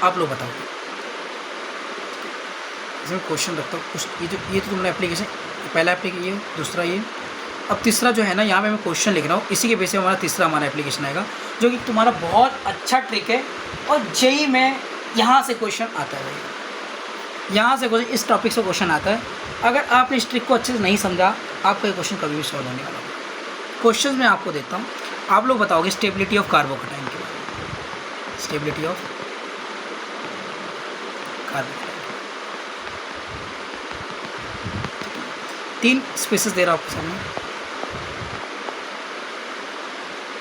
आप लोग बताओ, जैसे मैं क्वेश्चन रखता हूँ कुछ, ये तो तुमने एप्लीकेशन, पहला एप्लीकेशन ये, दूसरा ये, अब तीसरा जो है ना, यहाँ पे मैं क्वेश्चन लिख रहा हूँ, इसी के बेस पे हमारा तीसरा हमारा एप्लीकेशन आएगा, जो कि तुम्हारा बहुत अच्छा ट्रिक है, और JEE में यहाँ से क्वेश्चन आता है, यहाँ से क्वेश्चन, इस टॉपिक से क्वेश्चन आता है। अगर आपने इस ट्रिक को अच्छे से नहीं समझा, आपका ये क्वेश्चन कभी भी सॉल्व होने वाला है। क्वेश्चन मैं आपको देता हूँ, आप लोग बताओगे स्टेबिलिटी ऑफ कार्बोकैटायन के बारे में, स्टेबिलिटी ऑफ कार्बोकैटायन, 3 स्पेसिस दे रहा हूँ आपके सामने,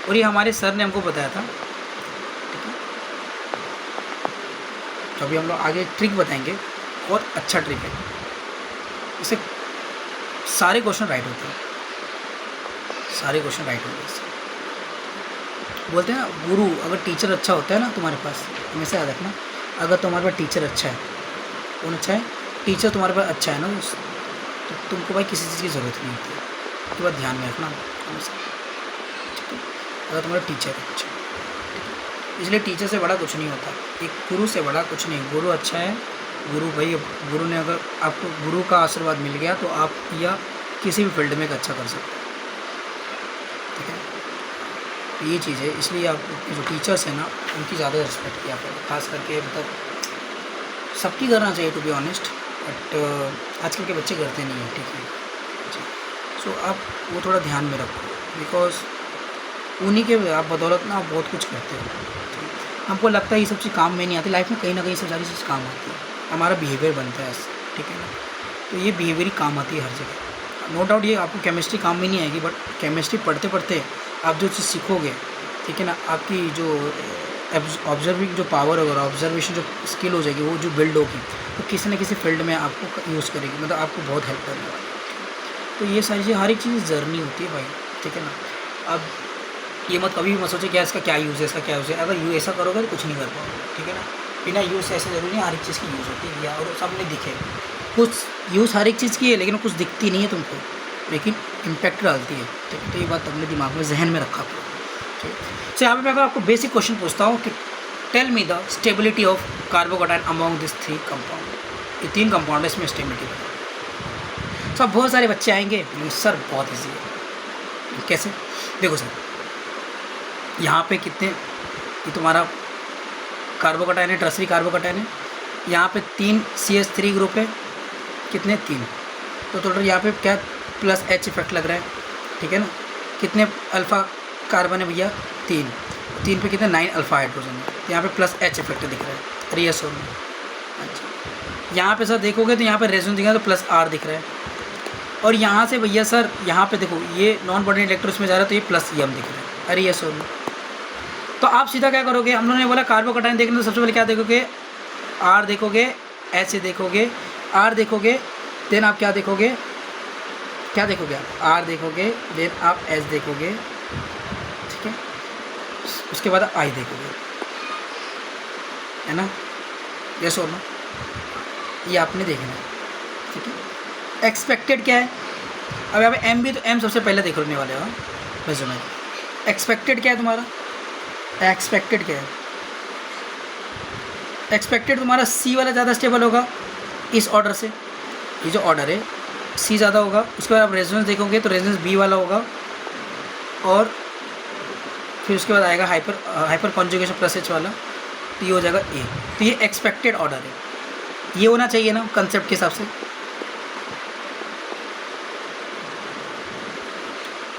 और ये हमारे सर ने हमको बताया था, ठीक है। तो अभी हम लोग आगे ट्रिक बताएंगे, और अच्छा ट्रिक है, इसे सारे क्वेश्चन राइट होते हैं, सारे क्वेश्चन राइट होते हैं इससे। बोलते हैं ना, गुरु अगर टीचर अच्छा होता है ना तुम्हारे पास, हमेशा याद रखना, अगर तुम्हारे पास टीचर अच्छा है, कौन अच्छा है, टीचर तुम्हारे पास अच्छा है ना, तो तुमको भाई किसी चीज़ की ज़रूरत नहीं होती है, तो बात ध्यान में रखना हमेशा, ठीक है। अगर तुम्हारा टीचर अच्छा है, इसलिए टीचर से बड़ा कुछ नहीं होता, एक गुरु से बड़ा कुछ नहीं, गुरु अच्छा है, गुरु भाई, गुरु ने अगर आपको गुरु का आशीर्वाद मिल गया तो आप या किसी भी फील्ड में एक अच्छा कर सकते हैं, ठीक है। तो ये चीज़ है, इसलिए आप जो टीचर्स हैं ना, उनकी ज़्यादा रिस्पेक्ट किया करें, खास करके मतलब सबकी करना चाहिए टू बी ऑनेस्ट, बट आजकल के बच्चे करते नहीं हैं, ठीक है। सो आप वो थोड़ा ध्यान में रखो, बिकॉज उन्हीं के आप बदौलत ना आप बहुत कुछ करते हो। हमको लगता है ये सब चीज़ काम में नहीं आती, लाइफ में कहीं ना कहीं सब सारी चीज़ काम आती है, हमारा बिहेवियर बनता है ऐसे, ठीक है ना। तो ये बिहेवियर ही काम आती है हर जगह। नो डाउट ये आपको केमिस्ट्री काम में नहीं आएगी, बट केमिस्ट्री पढ़ते पढ़ते आप जो चीज़ सीखोगे, ठीक है ना, आपकी जो ऑब्जर्विंग जो पावर होगा, ऑब्जर्वेशन जो स्किल हो जाएगी, वो जो बिल्ड होगी, तो किसी न किसी फील्ड में आपको यूज़ करेगी, मतलब आपको बहुत हेल्प करने वाली है। तो ये सारी चीज़, हर एक चीज़ जर्नी होती है भाई, ठीक है ना। अब ये मत कभी भी मत सोचे कि इसका क्या यूज़ है, इसका क्या यूज़ है। अगर यू ऐसा करोगे तो कुछ नहीं कर पाओगे, ठीक है ना। बिना यूज़ से ऐसे ज़रूरी नहीं हर एक चीज़ की यूज़ होती है, या और सामने दिखे। कुछ यूज़ हर एक चीज़ की है, लेकिन कुछ दिखती नहीं है तुमको, लेकिन इम्पैक्ट डालती है, ठीक है। तो ये बात अपने दिमाग में, जहन में रखा करो, ठीक है। सो यहाँ पे मैं अगर आपको बेसिक क्वेश्चन पूछता हूँ कि tell me the stability of carbocation among this 3 compound. ये 3 कंपाउंड है, इसमें स्टेबिलिटी बताओ। सब बहुत सारे बच्चे आएंगे, सर बहुत ईजी है। कैसे? देखो सर, यहाँ पे कितने, ये तुम्हारा कार्बोकेटाइन है, टर्सरी कार्बोकेटाइन है। यहाँ पे 3 CH3 ग्रुप है, कितने 3, तो टोटल यहाँ पे क्या प्लस H इफेक्ट लग रहा है, ठीक है ना। कितने अल्फ़ा कार्बन है भैया? 3 पे कितने 9 अल्फ़ा हाइड्रोजन है, तो यहाँ पे प्लस H इफेक्ट दिख रहा है, रिएसोर में। अच्छा, यहाँ पे सर देखोगे तो यहाँ पे रेजोनेंस दिखा तो प्लस R दिख रहा है। और यहाँ से भैया सर यहाँ पे देखो, ये नॉन बॉन्डेड इलेक्ट्रॉन में जा रहा है, तो ये प्लस M दिख रहा है, रिएसोर में। तो आप सीधा क्या करोगे, हम लोगों ने बोला कार्बोकेटाइन देखने, तो सबसे पहले क्या देखोगे? R देखोगे, H देखोगे, R देखोगे, देन आप क्या देखोगे? क्या देखोगे आप? R देखोगे, देन आप H देखोगे, ठीक है। उसके बाद I देखोगे, है ना, यस और नो, ये आपने देखना है, ठीक है। एक्सपेक्टेड क्या है? अब यहाँ पे M भी, तो M सबसे पहले देखने वाले हो वैसे में। एक्सपेक्टेड क्या है तुम्हारा? एक्सपेक्टेड क्या है? एक्सपेक्टेड तुम्हारा C वाला ज़्यादा स्टेबल होगा इस ऑर्डर से, ये जो ऑर्डर है C ज़्यादा होगा। उसके बाद आप रेजोनेंस देखोगे तो रेजोनेंस B वाला होगा, और फिर उसके बाद आएगा हाइपर कॉन्जुगेशन प्लस H वाला, तो ये हो जाएगा A। तो ये एक्सपेक्टेड ऑर्डर है, ये होना चाहिए ना कंसेप्ट के हिसाब से।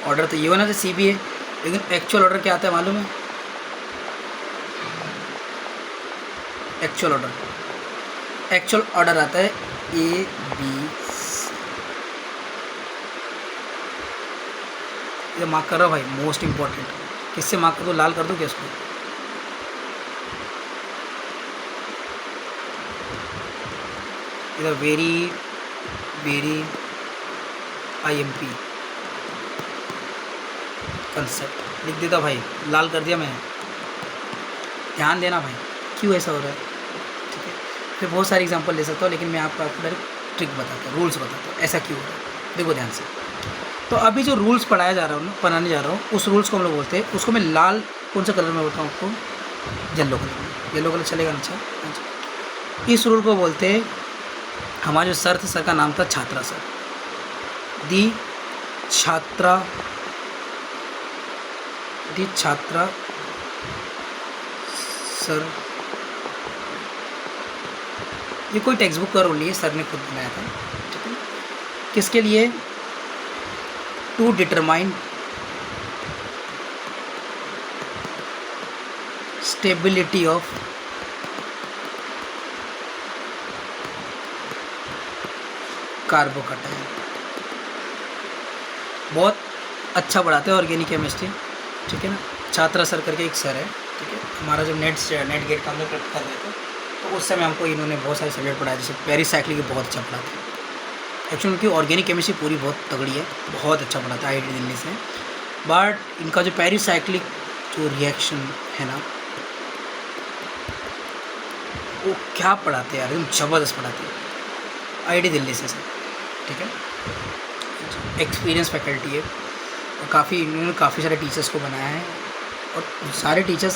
ऑर्डर तो ये होना चाहिए, C भी है, लेकिन एक्चुअल ऑर्डर क्या आता है मालूम है? एक्चुअल ऑर्डर आता है A B C। ये मार्क कर रहा भाई, मोस्ट इम्पोर्टेंट। किससे मार्क कर दो? लाल कर दो क्या इसको? इधर वेरी IMP कंसेप्ट लिख देता भाई, लाल कर दिया मैंने। ध्यान देना भाई, क्यों ऐसा हो रहा है, ठीक है। फिर बहुत सारी एग्जांपल ले सकता हूँ, लेकिन मैं आपको डायरेक्ट ट्रिक बताता हूँ, रूल्स बताता हूँ ऐसा क्यों हो रहा है। देखो ध्यान से, तो अभी जो रूल्स पढ़ाया जा रहा हूँ ना, पढ़ाने जा रहा हूँ, उस रूल्स को हम लोग बोलते हैं, उसको मैं लाल कौन सा कलर में बताऊँ आपको? येलो कलर में। येलो कलर चलेगा ना? अच्छा, इस रूल को बोलते हैं, हमारे जो सर थे, सर का नाम था छात्रा सर, दी छात्रा सर। ये कोई टेक्स्ट बुक का रूल नहीं है, सर ने खुद बनाया था, ठीक है। किसके लिए? To determine stability of carbocation. बहुत अच्छा पढ़ाते हैं ऑर्गेनिक केमिस्ट्री, ठीक है ना। छात्रा सर करके एक सर है, ठीक है। हमारा जब नेट गेट का हम लोग कर रहे थे, तो उस समय हमको इन्होंने बहुत सारे सब्जेक्ट पढ़ाए, जैसे पेरिसाइक्लिक बहुत अच्छा पढ़ाते हैं। एक्चुअली उनकी ऑर्गेनिक केमिस्ट्री पूरी बहुत तगड़ी है, बहुत अच्छा पढ़ाता है IIT दिल्ली से। बट इनका जो पेरिसाइक्लिक जो रिएक्शन है ना, वो क्या पढ़ाते हैं यार, एकदम ज़बरदस्त पढ़ाते हैं IIT दिल्ली से सर, ठीक है। एक्सपीरियंस फैकल्टी है, और काफ़ी इन्होंने काफ़ी सारे टीचर्स को बनाया है, और सारे टीचर्स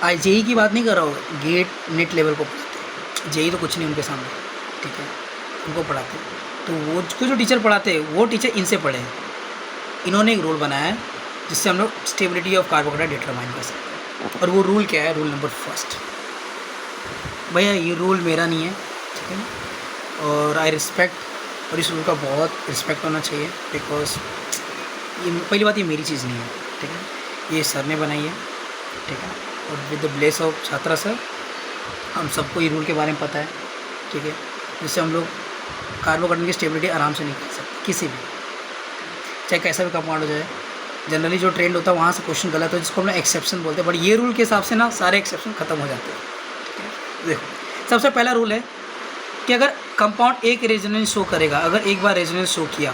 JEE की बात नहीं कर रहा हूँ, गेट नेट लेवल को पढ़ाते हैं। JEE तो कुछ नहीं उनके सामने, ठीक है, उनको पढ़ाते हैं। तो वो जो टीचर पढ़ाते हैं, वो टीचर इनसे पढ़े हैं। इन्होंने एक रूल बनाया है जिससे हम लोग स्टेबिलिटी ऑफ कार्बोकेटाइन डिटरमाइन कर सकते हैं, और वो रूल क्या है? Rule number 1। भैया ये रूल मेरा नहीं है, ठीक है, और आई रिस्पेक्ट, और इस रूल का बहुत रिस्पेक्ट होना चाहिए, बिकॉज ये पहली बात, ये मेरी चीज़ नहीं है, ठीक है, ये सर ने बनाई है, ठीक है, और विद द ब्लेस ऑफ छात्रा सर हम सबको ये रूल के बारे में पता है, ठीक है, जिससे हम लोग कार्बोकटन की स्टेबिलिटी आराम से नहीं कर सकते किसी भी, चाहे कैसा भी कंपाउंड हो जाए। जनरली जो ट्रेंड होता है वहाँ से क्वेश्चन गलत हो, जिसको हम लोग एक्सेप्शन बोलते हैं, बट ये रूल के हिसाब से ना सारे एक्सेप्शन खत्म हो जाते हैं, ठीक है। देखो, सबसे पहला रूल है कि अगर कंपाउंड एक रेजोनेंस शो करेगा, अगर एक बार रेजोनेंस शो किया,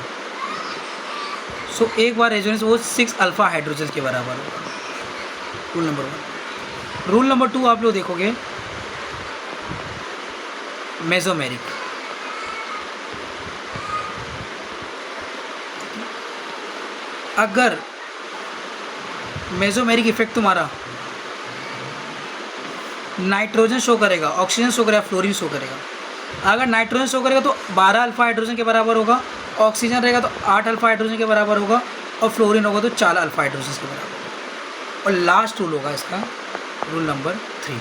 सो एक बार रेजोनेंस वो 6 अल्फा हाइड्रोजन के बराबर होगा, रूल नंबर 1। रूल नंबर 2 आप लोग देखोगे मेसोमेरिक, अगर मेसोमेरिक इफेक्ट तुम्हारा नाइट्रोजन शो करेगा, ऑक्सीजन शो करेगा, फ्लोरीन शो करेगा, अगर नाइट्रोजन शो करेगा तो 12 अल्फा हाइड्रोजन के बराबर होगा, ऑक्सीजन रहेगा तो 8 अल्फा हाइड्रोजन के बराबर होगा, और फ्लोरीन होगा तो 4 अल्फा हाइड्रोजन के बराबर। और लास्ट रूल होगा इसका, रूल नंबर 3,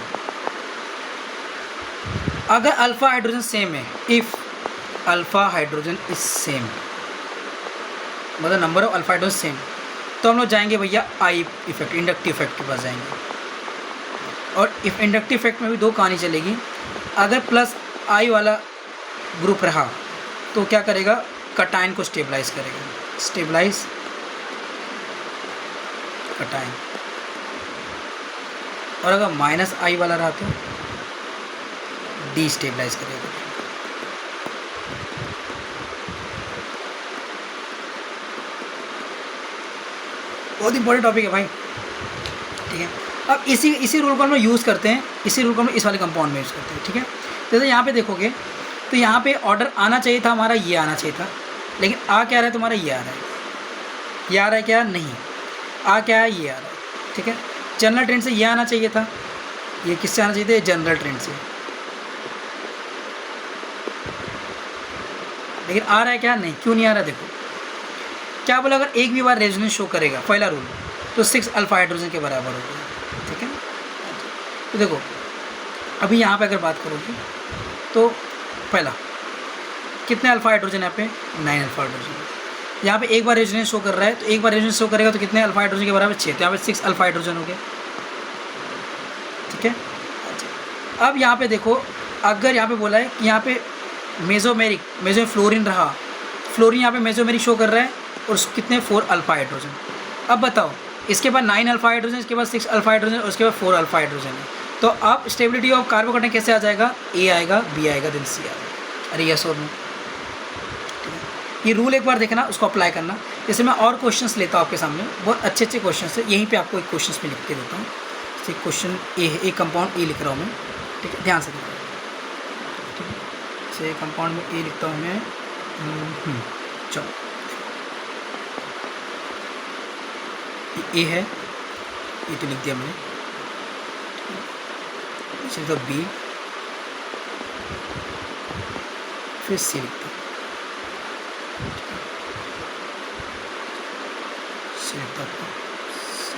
अगर अल्फा हाइड्रोजन सेम है, if alpha hydrogen is same, मतलब number of alpha hydrogen same, तो हम लोग जाएंगे भैया आई इफेक्ट, इंडक्टिव इफेक्ट के पास जाएंगे। और इफ इंडक्टिव इफेक्ट में भी 2 कहानी चलेगी, अगर प्लस आई वाला ग्रुप रहा तो क्या करेगा, कटायन को स्टेबलाइज करेगा, स्टेबलाइज कटायन, और अगर माइनस आई वाला रहा तो डी स्टेबलाइज करेगा। बहुत इंपॉर्टेंट टॉपिक है भाई, ठीक है। अब इसी रूल को हम लोग यूज़ करते हैं, इसी रूल को हम इस वाले कंपाउंड में यूज़ करते हैं, ठीक है। जैसे यहाँ पे देखोगे तो यहाँ पे ऑर्डर आना चाहिए था हमारा, ये आना चाहिए था, लेकिन आ क्या रहा है तुम्हारा, ये आ रहा है, ये आ रहा है क्या, नहीं, आ क्या है, ये आ रहा है, ठीक है। जनरल ट्रेंड से ये आना चाहिए था, ये किससे आना चाहिए था, जनरल ट्रेंड से, लेकिन आ रहा है क्या, नहीं, क्यों नहीं आ रहा, देखो क्या बोला, अगर एक भी बार रेजोनेंस शो करेगा, पहला रूल, तो 6 अल्फा हाइड्रोजन के बराबर होगा, ठीक है। तो देखो अभी यहाँ पे अगर बात करोगे तो पहला कितने अल्फा हाइड्रोजन यहाँ पे, 9 अल्फा हाइड्रोजन, यहाँ पे एक बार रेजोनेंस शो कर रहा है, तो एक बार रेजोनेंस शो करेगा तो कितने अल्फा हाइड्रोजन के बराबर, 6, तो यहाँ पे 6 अल्फा हाइड्रोजन हो गए, ठीक है। अच्छा, अब यहाँ पे देखो, अगर यहाँ पे बोला है कि यहाँ पे मेसोमेरिक फ्लोरीन रहा, फ्लोरीन यहाँ पे मेसोमेरिक शो कर रहा है, और कितने 4 अल्फा हाइड्रोजन। अब बताओ, इसके बाद 9 अल्फा हाइड्रोजन, इसके बाद 6 अल्फा हाइड्रोजन, और उसके बाद 4 अल्फा हाइड्रोजन है, तो अब स्टेबिलिटी ऑफ कार्बोकटन कैसे आ जाएगा, ए आएगा, बी आएगा, देन सी आएगा। अरे यस और नो, ठीक है। ये रूल एक बार देखना, उसको अप्लाई करना। जैसे मैं और क्वेश्चंस लेता हूँ आपके सामने, बहुत अच्छे अच्छे क्वेश्चंस है, यहीं पे आपको एक क्वेश्चंस में लिख के देता हूँ। जैसे क्वेश्चन ए है, एक कंपाउंड ए लिख रहा हूँ मैं, ठीक है, ध्यान से देखो, ठीक है। जैसे कंपाउंड में ए लिखता हूँ मैं, चलो ए है, ये तो लिख दिया मैंने, सिर्फ तो बी, फिर सी लिखता हूँ,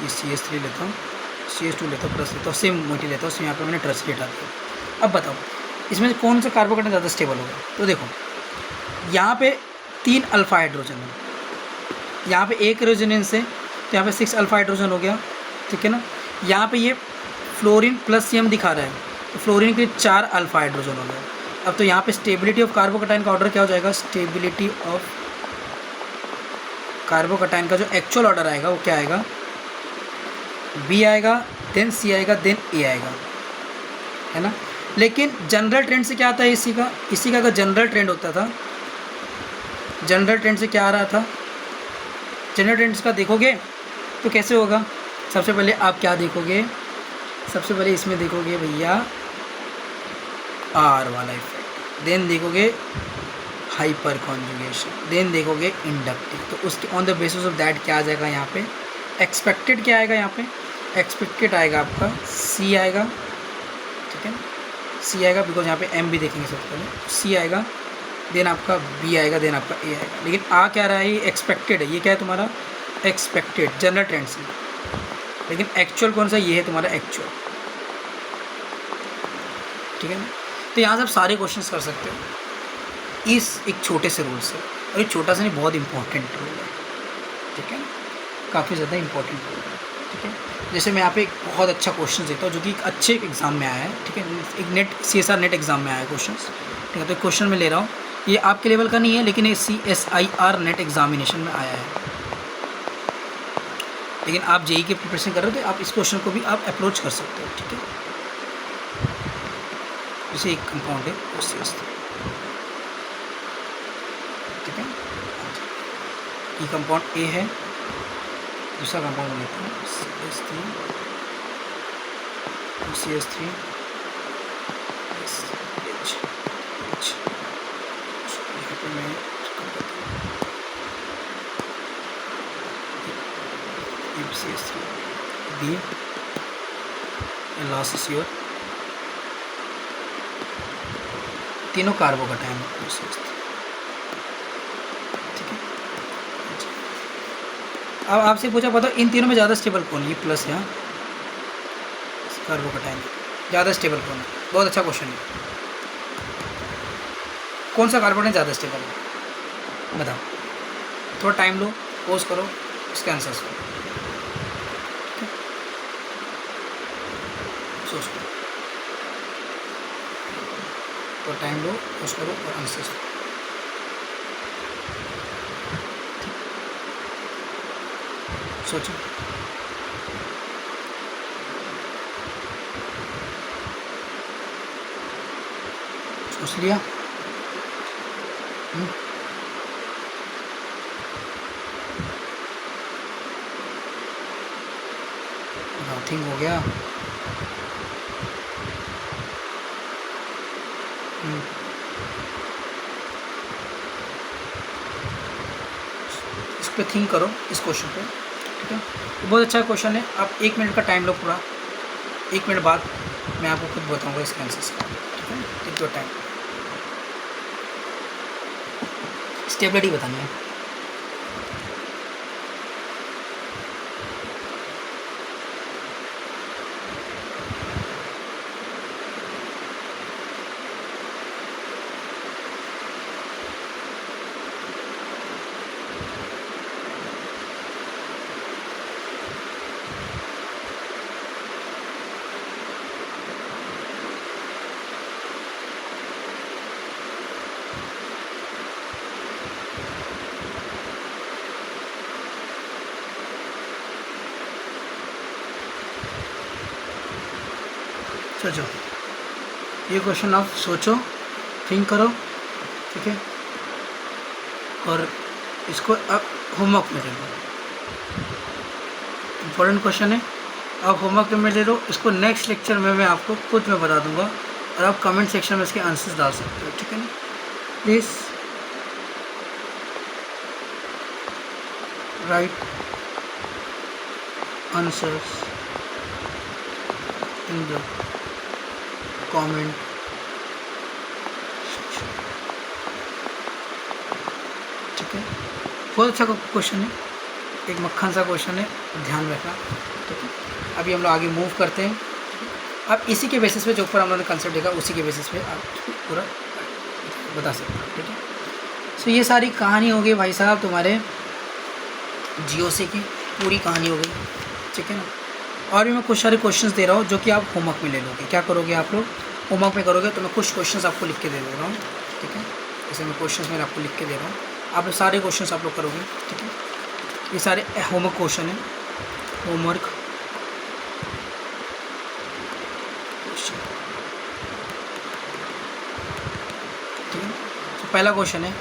ये CH3 लेता हूँ, CH2 लेता हूँ, प्लस लेता हूँ, सेम मोटी लेता हूँ, उसमें यहाँ पे मैंने ट्रस्ट हटा दिया। अब बताओ इसमें से कौन सा कार्बोकटन ज़्यादा स्टेबल होगा, तो देखो यहाँ पे 3 अल्फा हाइड्रोजन है, यहाँ पे एक रेजोनेंस है, तो यहाँ पे 6 अल्फा हाइड्रोजन हो गया, ठीक है ना। यहाँ पे ये फ्लोरीन प्लस CM दिखा रहा है, तो फ्लोरीन के 4 अल्फा हाइड्रोजन हो गया। अब तो यहाँ पे स्टेबिलिटी ऑफ कार्बोकटाइन का ऑर्डर क्या हो जाएगा, स्टेबिलिटी ऑफ कार्बोकटाइन का जो एक्चुअल ऑर्डर आएगा वो क्या आएगा, बी आएगा, देन सी आएगा, देन ए आएगा, है ना। लेकिन जनरल ट्रेंड से क्या आता है, इसी का अगर जनरल ट्रेंड होता था, जनरल ट्रेंड से क्या आ रहा था, जनरल ट्रेंड्स का देखोगे तो कैसे होगा, सबसे पहले आप क्या देखोगे, सबसे पहले इसमें देखोगे भैया आर वाला इफेक्ट, देन देखोगे हाइपर कॉन्जुगेशन, देन देखोगे इंडक्टिव, तो उसके on the basis of that क्या आ जाएगा, यहाँ पे एक्सपेक्टेड क्या आएगा, यहाँ पे एक्सपेक्टेड आएगा आपका सी आएगा, ठीक है, सी आएगा, बिकॉज यहाँ पे एम भी देखेंगे सबसे पहले, सी आएगा, देन आपका बी आएगा, देन आपका ए आएगा। लेकिन आ क्या रहा है, ये एक्सपेक्टेड है, ये क्या है तुम्हारा एक्सपेक्टेड जनरल ट्रेंड से, लेकिन एक्चुअल कौन सा, ये है तुम्हारा एक्चुअल, ठीक है ना। तो यहाँ से आप सारे क्वेश्चंस कर सकते हो इस एक छोटे से रूल से, और ये छोटा सा नहीं, बहुत इंपॉर्टेंट रूल है, ठीक है, काफ़ी ज़्यादा इंपॉर्टेंट होगा, ठीक है। जैसे मैं यहाँ पे एक बहुत अच्छा क्वेश्चन देता हूँ जो कि एक अच्छे एग्ज़ाम में आया है, ठीक है, एक नेट CSR नेट एग्ज़ाम में आया है क्वेश्चन, ठीक है। तो क्वेश्चन मैं ले रहा हूँ, ये आपके लेवल का नहीं है लेकिन ये CSIR नेट एग्जामिनेशन में आया है, लेकिन आप JEE की प्रिपरेशन कर रहे हो तो आप इस क्वेश्चन को भी आप अप्रोच कर सकते हो, ठीक है। जैसे एक कंपाउंड है OCS, ठीक है, ये कंपाउंड A है, दूसरा कंपाउंड लेते हैं CS3 SH यहाँ पे मैं CS3 B last is your, तीनों कार्बोकैटायन है, ठीक है। अब आपसे पूछा पता इन तीनों में ज़्यादा स्टेबल कौन है, ये प्लस है कार्बोकैटायन ज़्यादा स्टेबल कौन है, बहुत अच्छा क्वेश्चन है। कौन सा कार्बोकैटायन ज़्यादा स्टेबल है बताओ, थोड़ा टाइम लो, पोज करो, इसके आंसर्स करो, सोच लो, तो टाइम लो, पोज करो और आंसर्स करो। सोचो, सोच लिया, नथिंग हो गया, इस पर थिंक करो, इस क्वेश्चन पे, ठीक है। तो बहुत अच्छा क्वेश्चन है, आप 1 मिनट का टाइम लो पूरा, 1 मिनट बाद मैं आपको खुद बताऊंगा इसके आंसर्स का, ठीक है। टेक योर टाइम, स्टेबिलिटी बतानी है। सोचो, ये क्वेश्चन आप सोचो, थिंक करो, ठीक है, और इसको आप होमवर्क में ले लो, इम्पोर्टेंट क्वेश्चन है, आप होमवर्क में ले लो इसको। नेक्स्ट लेक्चर में मैं आपको खुद में बता दूंगा और आप कमेंट सेक्शन में इसके आंसर्स डाल सकते हो, ठीक है ना। Please write answers in the comment, ठीक है। बहुत अच्छा क्वेश्चन है, एक मक्खन सा क्वेश्चन है, ध्यान रखना, ठीक है। अभी हम लोग आगे मूव करते हैं, आप इसी के बेसिस पे जो ऊपर हम लोगों ने कंसेप्ट देखा उसी के बेसिस पे आप पूरा बता सकते हो, ठीक है। सो ये सारी कहानी हो गई भाई साहब तुम्हारे GOC की पूरी कहानी हो गई, ठीक है ना। और भी मैं कुछ सारे क्वेश्चंस दे रहा हूँ जो कि आप होमवर्क में ले लोगे। क्या करोगे आप लोग होमवर्क में करोगे तो मैं कुछ क्वेश्चंस आपको लिख के दे रहा हूँ, ठीक है। जैसे मैं क्वेश्चंस मैंने आपको लिख के दे रहा हूँ, आप सारे क्वेश्चंस आप लोग करोगे, ठीक है। ये सारे होमवर्क क्वेश्चन है, होमवर्क क्वेश्चन, ठीक है। तो पहला क्वेश्चन है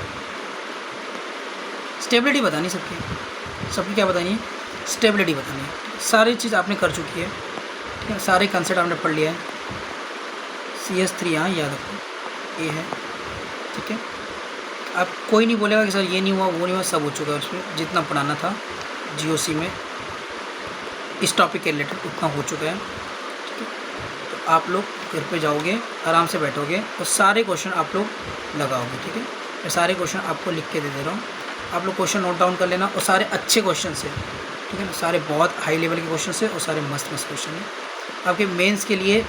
स्टेबिलिटी बतानी, सबकी क्या बतानी है, स्टेबिलिटी बतानी है। सारी चीज़ आपने कर चुकी है, ठीक है, सारे कंसेप्ट आपने पढ़ लिया है। CS3 यहाँ याद रखो ये है, ठीक है। अब कोई नहीं बोलेगा कि सर ये नहीं हुआ वो नहीं हुआ, सब हो चुका है उसमें, जितना पढ़ाना था GOC में इस टॉपिक के रिलेटेड उतना हो चुका है, ठीक है। तो आप लोग घर पे जाओगे, आराम से बैठोगे और सारे क्वेश्चन आप लोग लगाओगे, ठीक है। मैं सारे क्वेश्चन आपको लिख के दे रहा हूँ, आप लोग क्वेश्चन नोट डाउन कर लेना, और सारे अच्छे क्वेश्चन है, ठीक है ना, सारे बहुत हाई लेवल के क्वेश्चन है और सारे मस्त क्वेश्चन है आपके मेंस के लिए।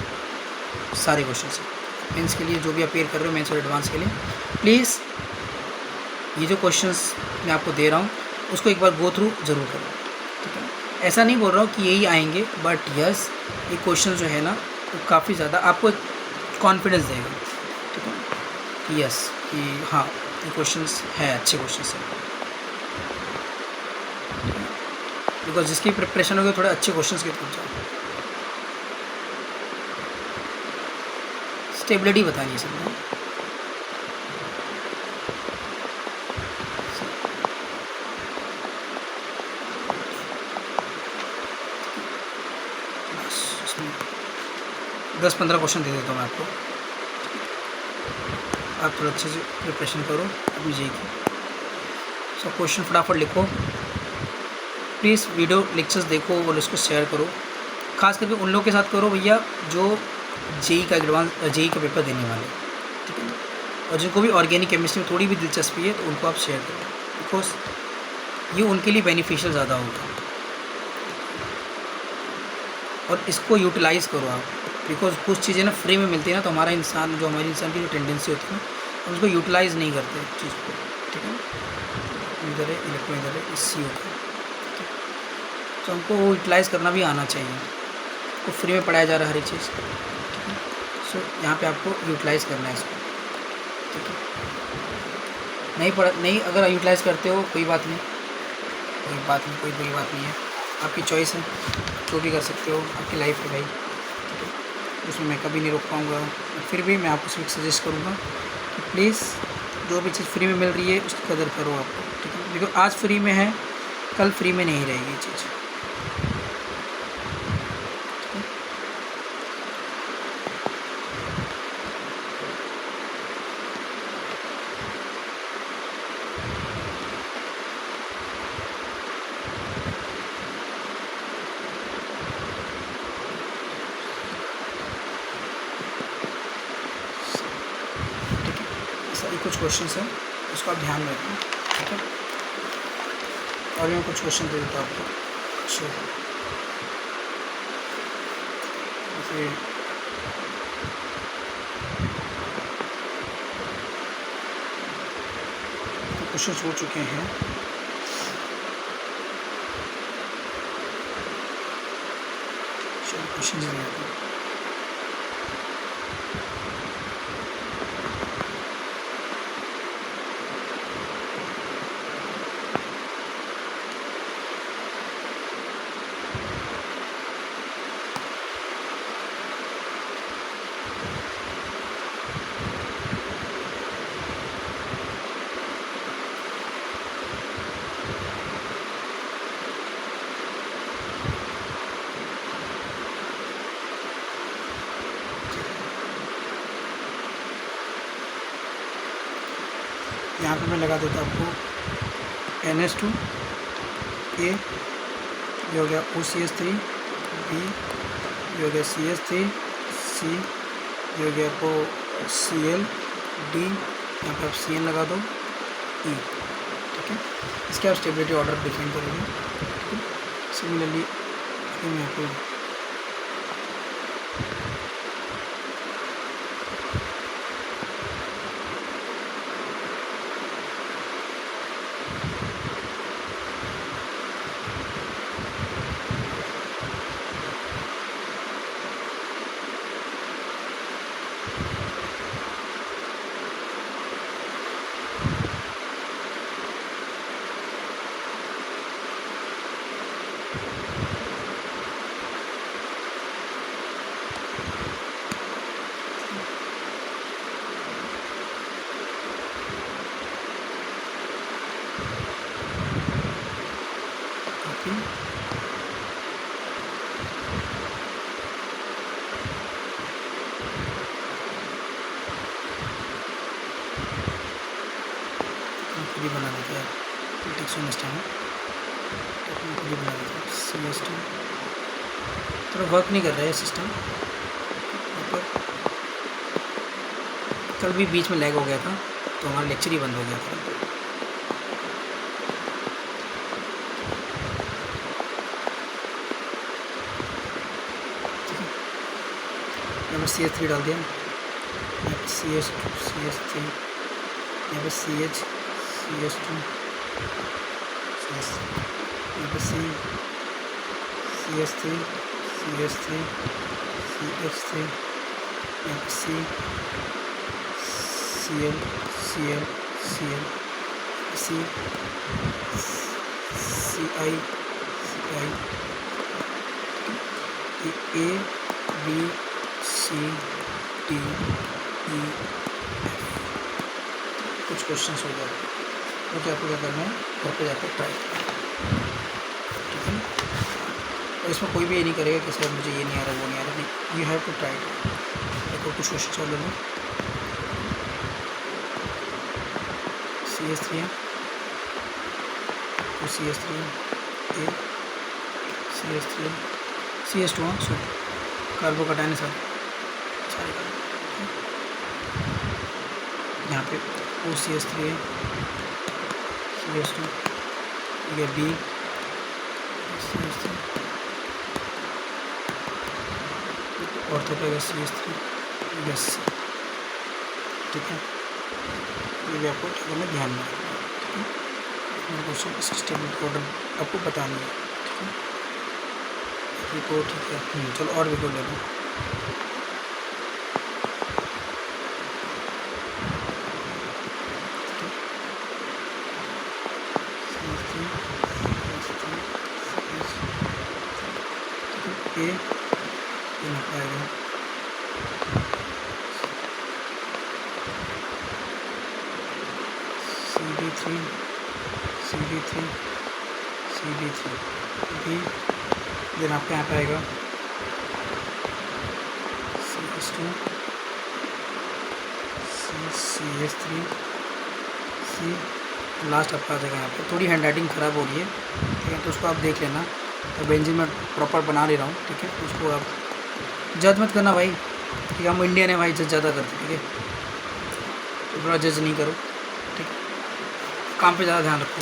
सारे क्वेश्चन है मेंस के लिए, जो भी अपेयर कर रहे हो मेंस और एडवांस के लिए। प्लीज़ ये जो क्वेश्चंस मैं आपको दे रहा हूँ उसको एक बार गो थ्रू ज़रूर करो, ठीक है। ऐसा नहीं बोल रहा हूँ कि यही आएंगे, बट यस ये क्वेश्चन जो है ना वो काफ़ी ज़्यादा आपको कॉन्फिडेंस देगा, ठीक है, कि यस कि हाँ ये क्वेश्चंस है, अच्छे क्वेश्चंस हैं। बिकॉज जिसकी प्रिपरेशन होगी थोड़े अच्छे क्वेश्चंस के थ्रू जाओ। स्टेबिलिटी बतानी है सबने। बस इसमें 10-15 क्वेश्चन दे देता हूँ मैं आपको, आप थोड़ा अच्छे से प्रिपरेशन करो अपनी जेई की। सब क्वेश्चन फटाफट लिखो, प्लीज़ वीडियो लेक्चर्स देखो और इसको शेयर करो। खास करके उन लोगों के साथ करो भैया जो जेई का एडवांस जेई का पेपर देने वाले, ठीक है। और जिनको भी ऑर्गेनिक केमिस्ट्री में थोड़ी भी दिलचस्पी है तो उनको आप शेयर करो, बिकॉज ये उनके लिए बेनिफिशियल ज़्यादा होगा। और इसको यूटिलाइज़ करो आप, बिकॉज कुछ चीज़ें ना फ्री में मिलती है ना, तो हमारा इंसान जो हमारी इंसान की जो टेंडेंसी होती है ना, हम उसको यूटिलाइज़ नहीं करते चीज़ को, ठीक है। इधर है इलेक्ट्रॉन, इधर है इसी होता है, तो हमको वो यूटिलाइज़ करना भी आना चाहिए। तो फ्री में पढ़ाया जा रहा है हर एक चीज़, ठीक है। सो यहाँ पे आपको यूटिलाइज़ करना है इसको, ठीक है। नहीं अगर यूटिलाइज़ करते हो कोई बात नहीं, कोई बात नहीं, कोई बुरी बात नहीं है, आपकी चॉइस है, जो भी कर सकते हो, आपकी लाइफ है भाई, ठीक है। उसमें मैं कभी नहीं रोक पाऊँगा। फिर भी मैं आपको सिर्फ सजेस्ट करूँगा कि प्लीज़ जो भी चीज़ फ्री में मिल रही है उसकी कदर करो आप, ठीक है। बिकॉज आज फ्री में है, कल फ्री में नहीं रहेगी ये चीज़। ये कुछ क्वेश्चंस हैं, उसको आप ध्यान में रखना, ठीक है। और मैं कुछ क्वेश्चन दे देता हूँ आपको। अच्छा फिर क्वेश्चन हो चुके हैं, चलो क्वेश्चन दे देता हूँ। यहाँ पे मैं लगा देता हूँ आपको NH2 A, ये हो गया OCH3 B, ये हो गया CH3 C, ये हो गया आपको Cl D, यहाँ पे आप Cn लगा दो E, ठीक है। इसके आप स्टेबिलिटी ऑर्डर डिफाइन करेंगे, ठीक है। सिमिलरली मैं आपको बना देते हैं बना देते हैं CH2। थोड़ा वर्क नहीं कर रहा है सिस्टम, कल भी बीच में लैग हो गया था तो हमारा लेक्चर ही बंद हो गया था। यहाँ पर CH3 डाल दिया, यहाँ पर CH3, यहाँ पर CH, CH2, CS, यहाँ पे C, CS3, CS3, CH3, यहाँ पे C, Cl, Cl, Cl, C, Ci, Ci, A, B, C, D, E, F। कुछ क्वेश्चंस हो जाए तो क्या आपको क्या करना है, घर पे जाकर ट्राई करना, ठीक है ना। और इसमें कोई भी ये नहीं करेगा कि सर मुझे ये नहीं आ रहा वो नहीं आ रहा, नहीं, यू हैव टू ट्राई। देखो कुछ क्वेश्चन और ले लो। CS3 है, तो CS3 A, CS3 CS2 हाँ सॉरी, कार्बो कटाने सर सारे यहाँ पे OCS3 है, CS2, ये B, CS3 और तो क्या CS3, यस, ठीक है। ये भी आपको क्या करना है, ध्यान में रखना है, ठीक है। क्वेश्चन सिस्टम ऑर्डर आपको बतानी है, ठीक है। रिपोर्ट ठीक है, चलो और रिपोर्ट ले लो। ये ना पाएगा, CD3, CD3, CD3 B, then आपके यहाँ पे आएगा CS2, CS3, C, लास्ट आपका आ जाएगा यहाँ पे। थोड़ी हैंड राइटिंग ख़राब हो रही है, ठीक है, तो उसको आप देख लेना। तो बेंजीन में प्रॉपर बना ले रहा हूँ, ठीक है। उसको आप जज मत करना भाई, ठीक है, हम इंडियन है भाई, जज ज़्यादा करते, ठीक है, तो थोड़ा जज नहीं करो, ठीक है। काम पे ज़्यादा ध्यान रखो,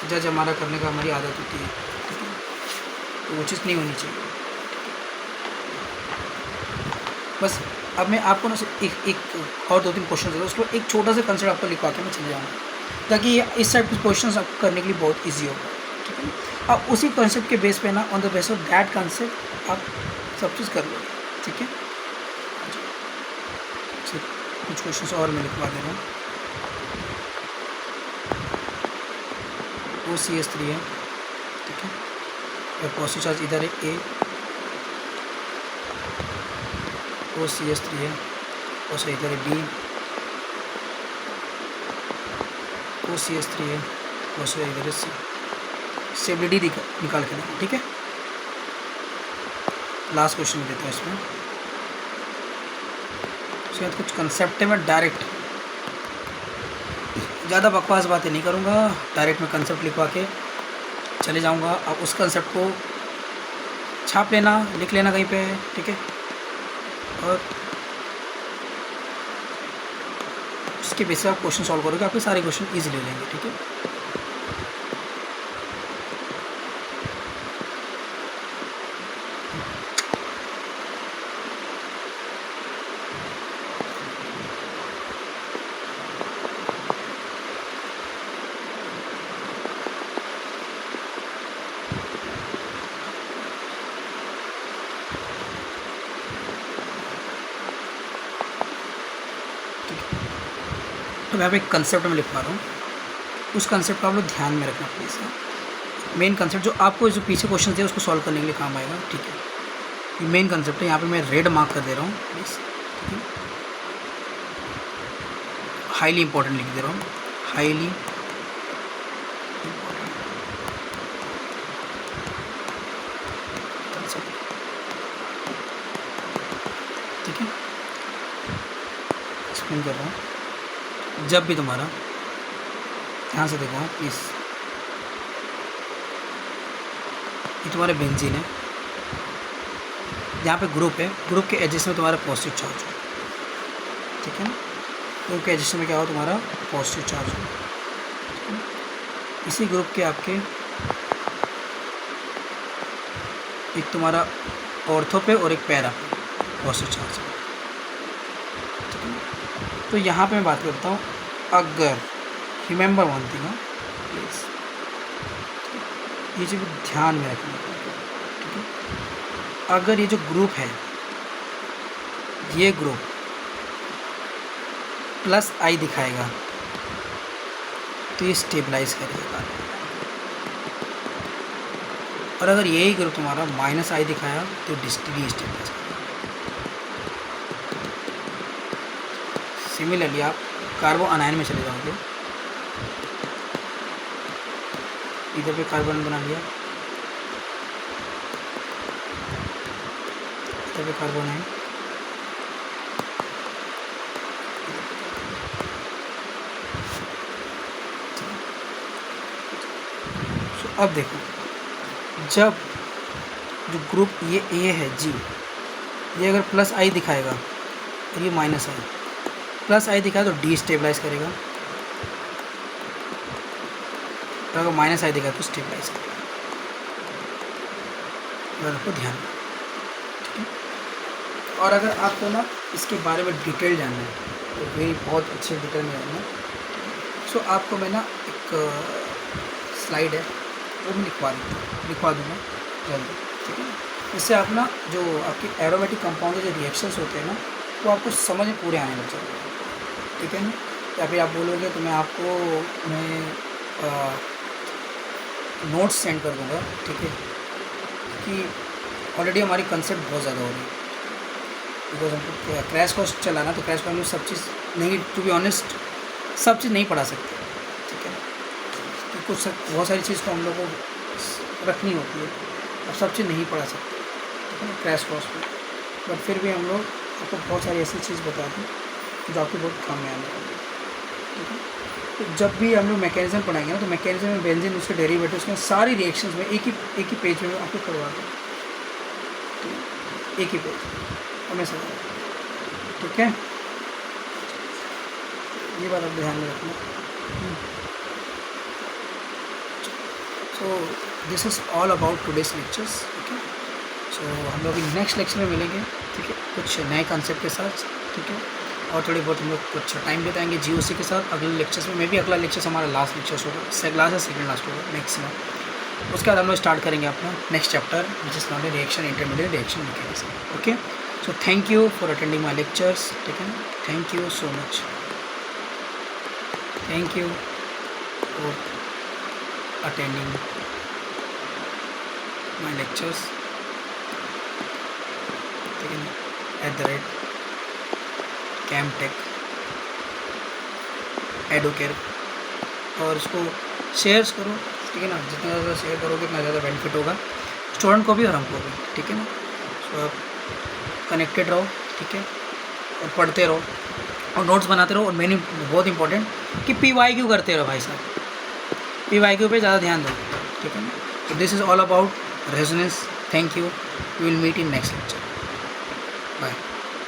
जज हमारा करने का हमारी आदत होती है, ठीक है, तो वो चीज़ नहीं होनी चाहिए। बस अब मैं आपको ना एक और 2-3 क्वेश्चन देता हूँ, उसको एक छोटा सा कंसेप्ट आपको लिखवा के मैं चले जाऊँगा, ताकि इस टाइप के क्वेश्चन आपको करने के लिए बहुत ईजी होगा, ठीक है। आप उसी कंसेप्ट के बेस पे ना, on the base of that concept आप सब चीज़ कर लो, ठीक है। कुछ क्वेश्चंस और मैं लिखवा दे रहा हूँ। OCS3 है, ठीक है, और पॉजिटिव चार्ज इधर है A, OCS3 है, और सही इधर है B, OCS3 है, और सही इधर है C। स्टेबिलिटी निकाल के देना, ठीक है। लास्ट क्वेश्चन में देता हूँ इसमें, उसके बाद कुछ कंसेप्ट है, मैं डायरेक्ट ज़्यादा बकवास बातें नहीं करूँगा, डायरेक्ट मैं कंसेप्ट लिखवा के चले जाऊँगा। आप उस कंसेप्ट को छाप लेना, लिख लेना कहीं पे, ठीक है, और उसके बेस पे आप क्वेश्चन सॉल्व करोगे, आपके सारे क्वेश्चन ईजिली हो जाएंगे, ठीक है। तो मैं एक कंसेप्ट में लिखवा रहा हूँ, उस कंसेप्ट को आप लोग ध्यान में रखना प्लीज़। मेन कंसेप्ट जो आपको जो पीछे क्वेश्चन है उसको सॉल्व करने के लिए काम आएगा, ठीक है। ये मेन कंसेप्ट है, यहाँ पे मैं रेड मार्क कर दे रहा हूँ प्लीज़, ठीक है। हाईली इंपॉर्टेंट लिख दे रहा हूँ, हाईली ठीक है। एक्सप्लेन कर रहा हूँ, जब भी तुम्हारा यहाँ से देखो प्लीज़, ये तुम्हारे बेंजीन है, यहाँ पे ग्रुप है, ग्रुप के एजेस में तुम्हारा पॉजिटिव चार्ज हो, ठीक है ना। ग्रुप के एजेस में क्या हो, तुम्हारा पॉजिटिव चार्ज हो, इसी ग्रुप के आपके एक तुम्हारा ऑर्थो पे और एक पैरा पे पॉजिटिव चार्ज है, ठीक है। तो यहाँ पे मैं बात करता हूँ, अगर रिमेंबर वन थिंग प्लीज़, ये चीज़ ध्यान में रखना, ठीक है। अगर ये जो ग्रुप है, ये ग्रुप प्लस आई दिखाएगा तो ये स्टेबलाइज करेगा, और अगर यही ग्रुप तुम्हारा माइनस आई दिखाया तो डिस्टेबलाइज करेगा। सिमिलरली आप कार्बो अनायन में चले जाओगे, इधर पे कार्बन बना लिया, इधर पे कार्बन है, तो अब देखो, जब जो ग्रुप ये ए है जी, ये अगर प्लस आई दिखाएगा और ये माइनस आई, प्लस आई दिखाए तो डी स्टेबलाइज करेगा, और अगर माइनस आई दिखाए तो स्टेबलाइज करेगा। आपको ध्यान, ठीक है। और अगर आपको ना इसके बारे में डिटेल जानना है तो मेरी बहुत अच्छे डिटेल में जानना है, सो आपको मैं ना एक स्लाइड है वो मैं लिखवा दूँगा जल्दी, ठीक है। इससे आप ना जो आपकी एरोमेटिक कंपाउंड के जो रिएक्शंस होते हैं ना वो आपको समझ में पूरे आने लग जाएंगे, ठीक है ना। या फिर आप बोलोगे तो मैं आपको नोट्स सेंड कर दूँगा, ठीक है, कि ऑलरेडी हमारी कंसेप्ट बहुत ज़्यादा हो रही है, बिकॉज हमको क्रैश कोर्स चलाना, तो क्रैश कोर्स में सब चीज़ नहीं, टू बी ऑनेस्ट सब चीज़ नहीं पढ़ा सकते, ठीक है। तो कुछ बहुत सारी चीज़ को हम लोग को रखनी होती है, और सब चीज़ नहीं पढ़ा सकते, ठीक है ना, क्रैश कोर्स में। बट फिर भी हम लोग आपको बहुत सारी ऐसी चीज़ बताते हैं जो आपको बहुत काम में आने वाली है, ठीक है। तो जब भी हम लोग मैकेनिज्म पढ़ाएंगे ना, तो मैकेनिज्म में बेंजीन, उसके डेरिवेटिव्स में सारी रिएक्शंस में एक ही पेज में आपको करवा दें, एक ही पेज हमेशा, ठीक है। ये बात आप ध्यान में रखना। So this is all about today's lectures, ठीक है। सो हम लोग नेक्स्ट लेक्चर में मिलेंगे, ठीक है, कुछ नए कॉन्सेप्ट के साथ, ठीक है। और थोड़ी बहुत हम लोग कुछ टाइम बिताएंगे जीओसी के साथ अगले लेक्चर्स में। भी अगला लेक्चर्स हमारा लास्ट लेक्चर्स होगा, लास्ट या सेकंड लास्ट होगा मैक्सिमम। उसके बाद हम लोग स्टार्ट करेंगे अपना next chapter which is not a reaction intermediate reaction mechanism, okay. So thank you for attending my lectures, ठीक है। Thank you so much, thank you for attending my lectures, ठीक है, @CamTech एडोकेयर, और इसको शेयर्स करो, ठीक है ना। जितना ज़्यादा शेयर करोगे उतना ज़्यादा बेनिफिट होगा स्टूडेंट को भी और हमको भी, ठीक है ना। सो आप कनेक्टेड रहो, ठीक है, और पढ़ते रहो और नोट्स बनाते रहो, और मैंने बहुत इंपॉर्टेंट कि PYQ करते रहो भाई साहब, PYQ पे ज़्यादा ध्यान दो, ठीक है ना। तो this is all about resonance. Thank you, we will meet in next lecture, bye.